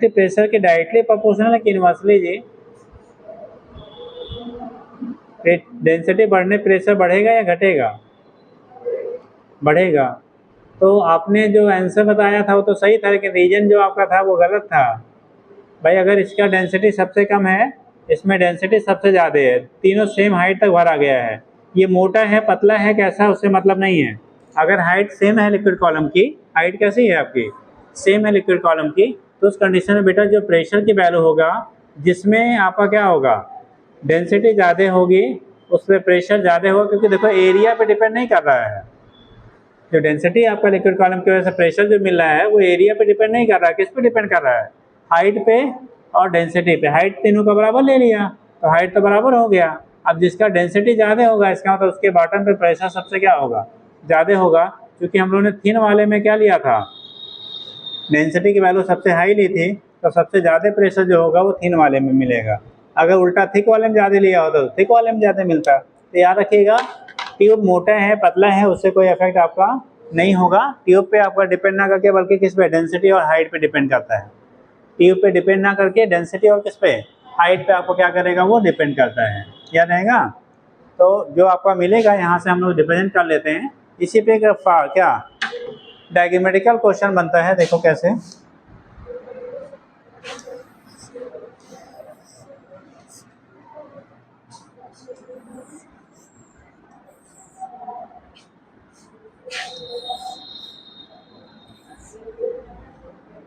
प्रेशर के डायरेक्टली प्रोपोर्शनल है कि इनवर्सली जी? डेंसिटी बढ़ने प्रेशर बढ़ेगा या घटेगा? बढ़ेगा। तो आपने जो आंसर बताया था वो तो सही था, लेकिन रीजन जो आपका था वो गलत था भाई। अगर इसका डेंसिटी सबसे कम है, इसमें डेंसिटी सबसे ज़्यादा है, तीनों सेम हाइट तक भरा गया है, ये मोटा है पतला है कैसा उससे मतलब नहीं है। अगर हाइट सेम है लिक्विड कॉलम की, हाइट कैसी है आपकी? सेम है लिक्विड कॉलम की, तो उस कंडीशन में बेटा जो प्रेशर की वैल्यू होगा, जिसमें आपका क्या होगा, डेंसिटी ज़्यादा होगी, उस पर प्रेशर ज़्यादा होगा, क्योंकि देखो एरिया पे डिपेंड नहीं कर रहा है। जो डेंसिटी आपका लिक्विड कॉलम की वजह से प्रेशर जो मिल रहा है वो एरिया पे डिपेंड नहीं कर रहा है, किस पे डिपेंड कर रहा है? हाइट पे और डेंसिटी पे। हाइट तीनों का बराबर ले लिया तो हाइट तो बराबर हो गया। अब जिसका डेंसिटी ज़्यादा होगा इसका मतलब उसके बॉटम पे प्रेशर सबसे क्या होगा, ज़्यादा होगा, क्योंकि हम लोगों ने थिन वाले में क्या लिया था, डेंसिटी की वैल्यू सबसे हाई ली थी, तो सबसे ज़्यादा प्रेशर जो होगा वो थिन वाले में मिलेगा। अगर उल्टा थिक वाले में ज़्यादा लिया होता तो थिक वाले में ज़्यादा मिलता। तो याद रखिएगा, ट्यूब मोटा है पतला है उससे कोई इफेक्ट आपका नहीं होगा। ट्यूब पे आपका डिपेंड ना करके बल्कि किस पे, डेंसिटी और हाइट पे डिपेंड करता है। ट्यूब पे डिपेंड ना करके डेंसिटी और किस पे, हाइट पे आपको क्या करेगा, वो डिपेंड करता है। याद रहेगा? तो जो आपका मिलेगा यहाँ से हम लोग रिप्रेजेंट कर लेते हैं। इसी पे एक क्या डायग्रामेटिकल क्वेश्चन बनता है, देखो कैसे।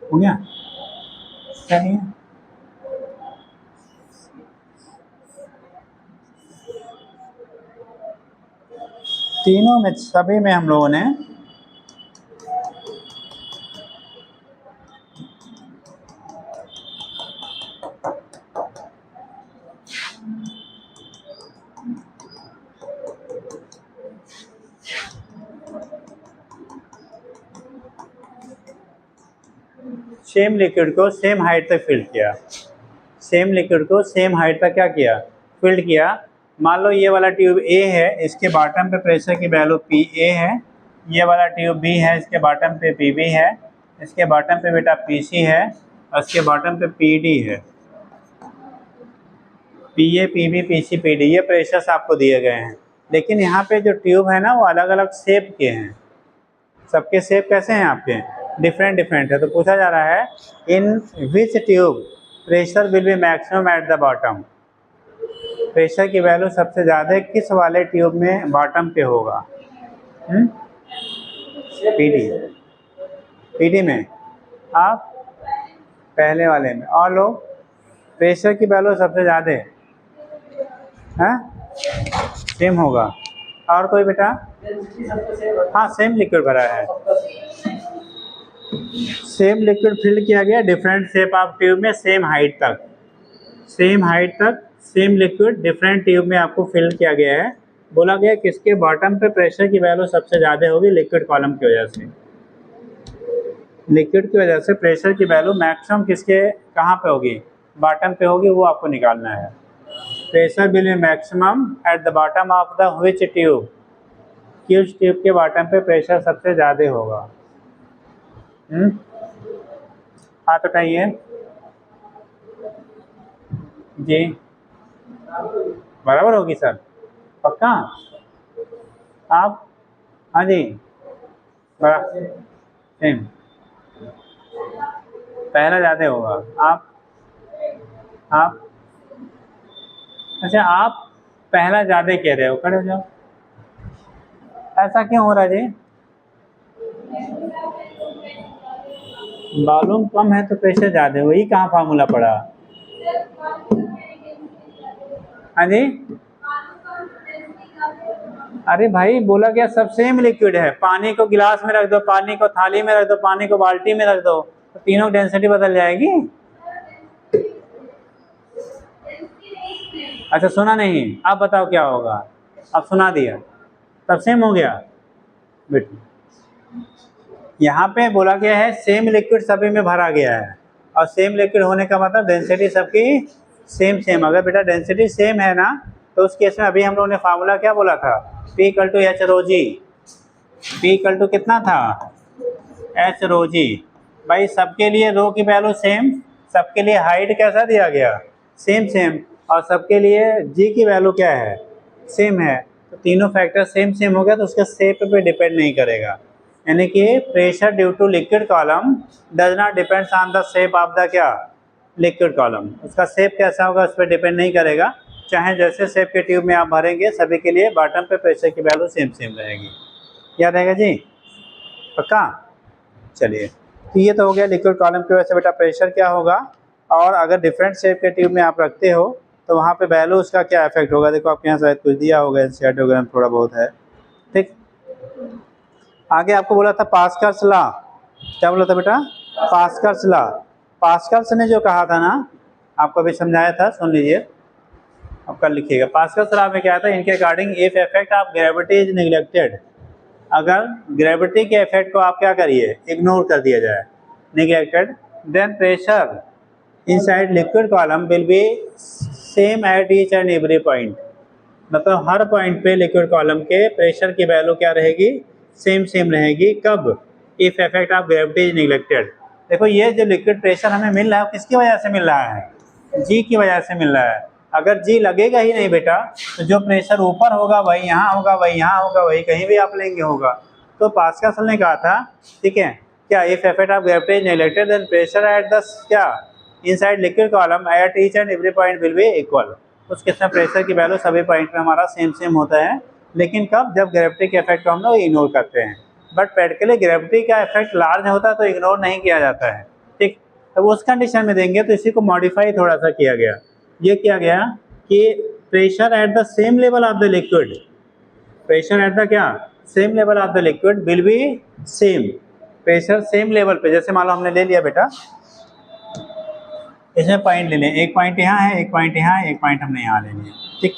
हो गया क्या? नहीं है? तीनों में, सभी में हम लोगों ने सेम लिक्विड को सेम हाइट तक फिल्ड किया। सेम लिक्विड को सेम हाइट तक क्या किया, फिल्ड किया। मान लो ये वाला ट्यूब ए है, इसके बॉटम पे प्रेशर की वैल्यू पी ए है। ये वाला ट्यूब बी है, इसके बॉटम पे पी बी है। इसके बॉटम पे बेटा पी सी है और इसके बॉटम पे पी डी है। P A, P B, P C, P D, ये प्रेशर्स आपको दिए गए हैं। लेकिन यहाँ पे जो ट्यूब है ना वो अलग अलग शेप के हैं। सबके शेप कैसे हैं आपके, डिफरेंट डिफरेंट है। तो पूछा जा रहा है in which tube pressure will be maximum at the bottom. Pressure की वैल्यू सबसे ज़्यादा किस वाले ट्यूब में बॉटम पे होगा? पीडी, पीडी में, आप पहले वाले में। और लोग प्रेशर की वैल्यू सबसे ज़्यादा है, सेम होगा। और कोई बेटा? हाँ, सेम लिक्विड भरा है, सेम लिक्विड फिल किया गया, डिफरेंट शेप ऑफ ट्यूब में, सेम हाइट तक, सेम हाइट तक सेम लिक्विड डिफरेंट ट्यूब में आपको फिल किया गया है। बोला गया किसके बॉटम पे प्रेशर की वैल्यू सबसे ज़्यादा होगी, लिक्विड कॉलम की वजह से। लिक्विड की वजह से प्रेशर की वैल्यू मैक्सिमम किसके, कहाँ पे होगी, बॉटम पे होगी, वो आपको निकालना है। Pressure will be maximum at the bottom of the which tube, किस ट्यूब के बॉटम पे प्रेशर सबसे ज़्यादा होगा। हाँ तो कहिए जी, बराबर होगी सर, पक्का? आप? हाँ जी, बराबर सेम, पहला ज़्यादा होगा। आप अच्छा, आप पहला ज़्यादा कह रहे हो, खड़े हो जाओ। ऐसा क्यों हो रहा है जी? वॉल्यूम कम है तो प्रेशर ज़्यादा है, वही कहाँ फार्मूला पड़ा? हाँ जी, अरे भाई बोला गया सब सेम लिक्विड है। पानी को गिलास में रख दो, पानी को थाली में रख दो, पानी को बाल्टी में रख दो, तो तीनों डेंसिटी बदल जाएगी। अच्छा सुना नहीं, अब बताओ क्या होगा। अब सुना दिया तब सेम हो गया बेटा। यहाँ पे बोला गया है सेम लिक्विड सभी में भरा गया है, और सेम लिक्विड होने का मतलब डेंसिटी सबकी सेम सेम। अगर बेटा डेंसिटी सेम है ना, तो उस केस में अभी हम लोगों ने फार्मूला क्या बोला था, P equal to h rho g. P equal to कितना था, एच रो जी। भाई सबके लिए रो की वैल्यू सेम, सबके लिए हाइट कैसा दिया गया, सेम सेम, और सबके लिए जी की वैल्यू क्या है, सेम है। तो तीनों फैक्टर सेम सेम हो गया, तो उसका शेप पे डिपेंड नहीं करेगा। यानी कि pressure due to liquid column does not depends on the shape of the क्या, लिक्विड कॉलम। उसका शेप कैसा होगा उस पर डिपेंड नहीं करेगा। चाहे जैसे शेप के ट्यूब में आप भरेंगे, सभी के लिए बॉटम पे प्रेशर की वैल्यू सेम सेम रहेगी। याद रहेगा जी, पक्का। चलिए, तो ये तो हो गया लिक्विड कॉलम की वजह से बेटा प्रेशर क्या होगा। और अगर डिफरेंट शेप के ट्यूब में आप रखते हो तो वहाँ पे वैल्यू उसका क्या इफेक्ट होगा। देखो आपके यहाँ शायद कुछ दिया होगा, डायग्राम थोड़ा बहुत है, ठीक। आगे आपको बोला था पास्कल्स लॉ, क्या बोला था बेटा, पास्कल्स लॉ। पास्कल्स ने जो कहा था ना, आपको अभी समझाया था, सुन लीजिए, आप कल लिखिएगा। पास्कल्स लॉ में क्या था, इनके according if effect of gravity is neglected, अगर ग्रेविटी के इफेक्ट को आप क्या करिए, इग्नोर कर दिया जाए, neglected, then pressure inside liquid column will be same at each and every point. मतलब हर पॉइंट पे लिक्विड कॉलम के प्रेशर की वैल्यू क्या रहेगी, सेम सेम रहेगी। कब, if effect of gravity is neglected. देखो ये जो लिक्विड प्रेशर हमें मिल रहा है किसकी वजह से मिल रहा है, जी की वजह से मिल रहा है। अगर जी लगेगा ही नहीं बेटा, तो जो प्रेशर ऊपर होगा वही यहाँ होगा, वही यहाँ होगा, वही कहीं भी आप लेंगे होगा। तो पास्कल ने कहा था, ठीक है क्या, if effect of gravity is neglected then pressure at the क्या, inside liquid column at each and every point will be equal. उस केस में प्रेशर की वैल्यू सभी पॉइंट में हमारा सेम सेम होता है। लेकिन कब, जब ग्रेविटी के इफेक्ट को हम लोग इग्नोर करते हैं। बट प्रैक्टिकली ग्रेविटी का इफेक्ट लार्ज होता है तो इग्नोर नहीं किया जाता है, ठीक। तो उस कंडीशन में देंगे तो इसी को मॉडिफाई थोड़ा सा किया गया। ये किया गया कि pressure at the same level of the liquid, pressure at the क्या, same level of the liquid will be same. Pressure same level पे, जैसे मान लो हमने ले लिया बेटा, इसमें पॉइंट ले लें, एक पॉइंट यहाँ है, एक पॉइंट यहाँ है, एक पॉइंट हमने यहाँ ले लिया, ठीक।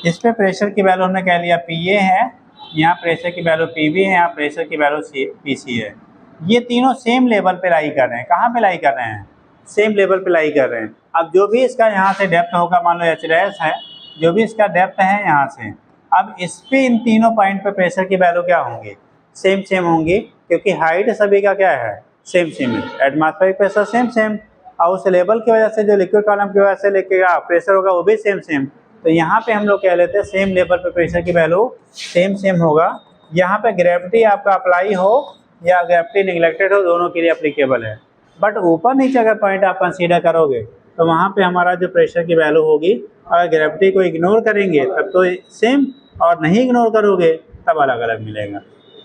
इस पे प्रेशर की वैल्यू हमने कह लिया पी ए है, यहाँ प्रेशर की वैल्यू पी बी है, यहाँ प्रेशर की वैल्यू पी सी है। ये तीनों सेम लेवल पे लाई कर रहे हैं। कहाँ पे लाई कर रहे हैं, सेम लेवल पे लाई कर रहे हैं। अब जो भी इसका यहाँ से डेप्थ होगा, मान लो एच डैश है, जो भी इसका डेप्थ है यहाँ से, अब इस पे इन तीनों पॉइंट पे प्रेशर की वैल्यू क्या होंगी, सेम सेम होंगी, क्योंकि हाइट सभी का क्या है, सेम सेम है। एटमॉस्फेरिक प्रेशर सेम सेम, और उस लेवल की वजह से जो लिक्विड कॉलम की वजह से लेके प्रेशर होगा वो भी सेम सेम। तो यहाँ पे हम लोग कह लेते हैं सेम लेवल पे प्रेशर की वैल्यू सेम सेम होगा। यहाँ पे ग्रेविटी आपका अप्लाई हो या ग्रेविटी निगलेक्टेड हो, दोनों के लिए अप्लीकेबल है। बट ऊपर नीचे अगर पॉइंट आप कंसीडर करोगे तो वहाँ पे हमारा जो प्रेशर की वैल्यू होगी, अगर ग्रेविटी को इग्नोर करेंगे तब तो सेम, और नहीं इग्नोर करोगे तब अलग अलग मिलेगा।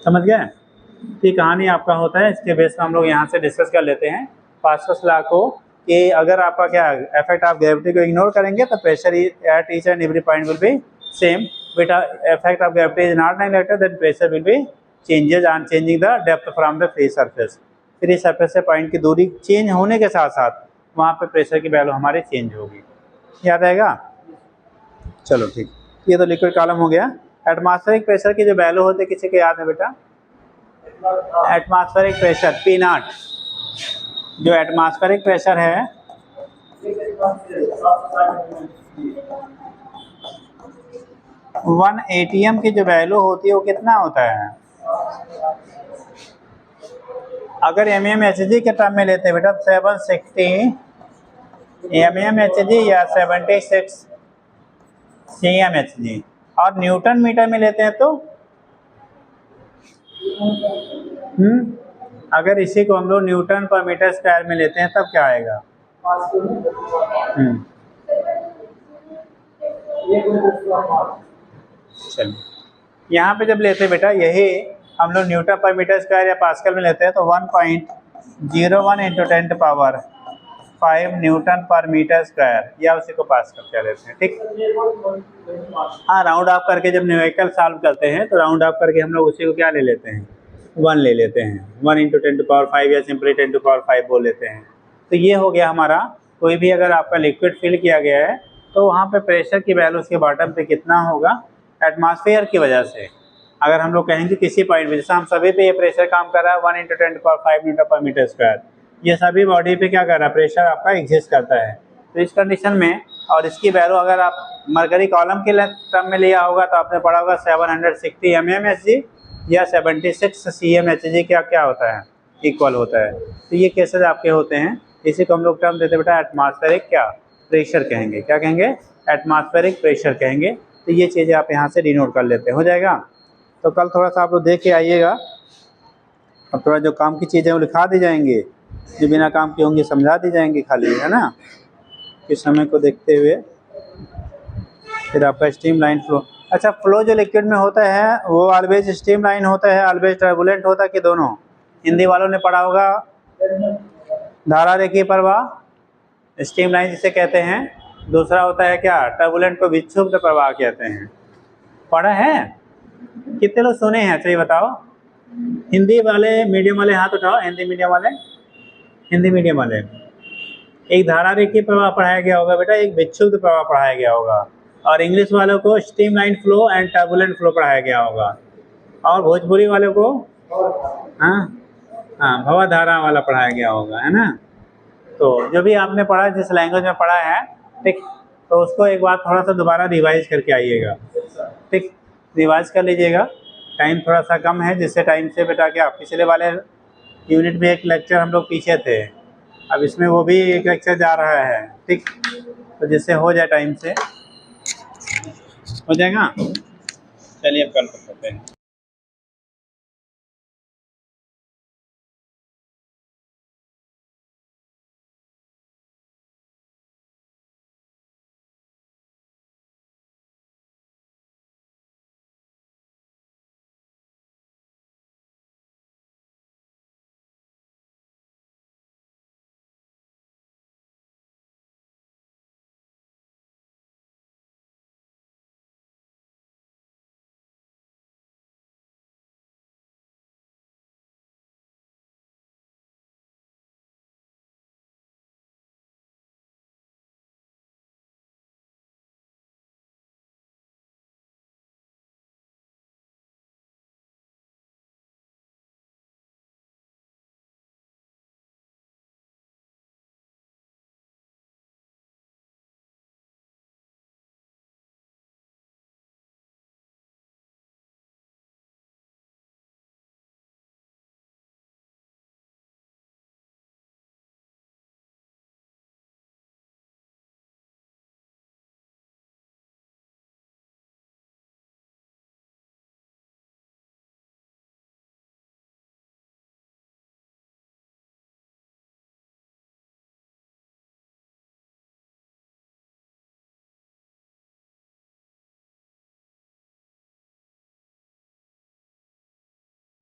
समझ गए। तो कहानी आपका होता है, इसके बेस पर हम लोग यहाँ से डिस्कस कर लेते हैं पास्कल्स लॉ को, कि अगर आपका क्या इफेक्ट ऑफ ग्रेविटी को इग्नोर करेंगे तो pressure at each and every point will be same. But effect of gravity is not neglected then pressure will be changes on changing the depth from the free surface. Free surface से पॉइंट की दूरी चेंज होने के साथ साथ वहाँ पे प्रेशर की वैल्यू हमारी चेंज होगी। याद आएगा। चलो ठीक, ये तो लिक्विड कॉलम हो गया। एटमॉस्फेरिक प्रेशर की जो वैल्यू होती है किसी को याद है बेटा, एटमॉस्फेरिक प्रेशर पी नॉट, जो एटमॉस्फेरिक प्रेशर है 1 ATM की जो वैल्यू होती है वो कितना होता है। अगर mmHg के टर्म में लेते हैं बेटा 760 mmHg या 76 cmHg, और न्यूटन मीटर में लेते हैं तो अगर इसी को हम लोग न्यूटन पर मीटर स्क्वायर में लेते हैं तब क्या आएगा। चलिए, यहाँ पे जब लेते हैं बेटा, यही हम लोग न्यूटन पर मीटर स्क्वायर या पास्कल में लेते हैं तो 1.01 इंटू 10 पावर 5 न्यूटन पर मीटर स्क्वायर, या उसी को पास्कल कह लेते हैं, ठीक। हाँ, राउंड ऑफ करके जब न्यूमेरिकल सॉल्व करते हैं तो राउंड ऑफ करके हम लोग उसी को क्या ले लेते हैं, 1 ले लेते हैं, 1 इंटू 10 पावर 5 या सिंपली 10 पावर 5 बोल लेते हैं। तो ये हो गया हमारा, कोई भी अगर आपका लिक्विड फिल किया गया है तो वहाँ पे प्रेशर की वैल्यू उसके बॉटम पे कितना होगा, एटमॉस्फेयर की वजह से। अगर हम लोग कहेंगे किसी पॉइंट पे, जैसे हम सभी पे ये प्रेशर काम कर रहा है 1 × 10⁵ N/m², ये सभी बॉडी पे क्या कर रहा है, प्रेशर आपका एग्जिस्ट करता है। तो इस कंडीशन में, और इसकी वैल्यू अगर आप मरकरी कॉलम के टर्म में लिया होगा तो आपने पढ़ा होगा 760 mmHg या 76 cmHg क्या होता है, इक्वल होता है। तो ये केसेस आपके होते हैं, इसी को हम लोग टर्म देते बेटा एटमॉस्फेरिक क्या प्रेशर कहेंगे, क्या कहेंगे, एटमॉस्फेरिक प्रेशर कहेंगे। तो ये चीज़ें आप यहाँ से डिनोट कर लेते हो जाएगा। तो कल थोड़ा सा आप लोग देख के आइएगा, अब थोड़ा जो काम की चीज़ें वो लिखा दी जाएंगी, जो बिना काम की होंगी समझा दी जाएंगी खाली, है ना। इस समय को देखते हुए फिर आपका स्ट्रीम लाइन फ्लो। अच्छा, फ्लो जो लिक्विड में होता है वो ऑलवेज स्ट्रीम लाइन होता है, ऑलवेज टर्बुलेंट होता है कि दोनों? हिंदी वालों ने पढ़ा होगा धारा रेखीय प्रवाह स्ट्रीम लाइन जिसे कहते हैं, दूसरा होता है क्या, टर्बुलेंट को विक्षुब्ध प्रवाह कहते हैं। पढ़ा है? कितने लोग सुने हैं, अच्छा ये बताओ। हिंदी वाले मीडियम वाले हाथ उठाओ, हिंदी मीडियम वाले, हिंदी मीडियम वाले। एक धारा रेखीय प्रवाह पढ़ाया गया होगा बेटा, एक विक्षुब्ध प्रवाह पढ़ाया गया होगा, और इंग्लिश वालों को stream line flow and turbulent flow पढ़ाया गया होगा, और भोजपुरी वालों को हाँ भवाधारा वाला पढ़ाया गया होगा, है ना। तो जो भी आपने पढ़ा, जिस लैंग्वेज में पढ़ा है, ठीक, तो उसको एक बार थोड़ा सा दोबारा रिवाइज करके आइएगा, ठीक, रिवाइज कर लीजिएगा। टाइम थोड़ा सा कम है, जिससे टाइम से बेटा क्या, पिछले वाले यूनिट में एक लेक्चर हम लोग पीछे थे, अब इसमें वो भी एक लेक्चर जा रहा है, ठीक, तो जिससे हो जाए टाइम से, हो जाएगा। चलिए अब कल कर सकते हैं।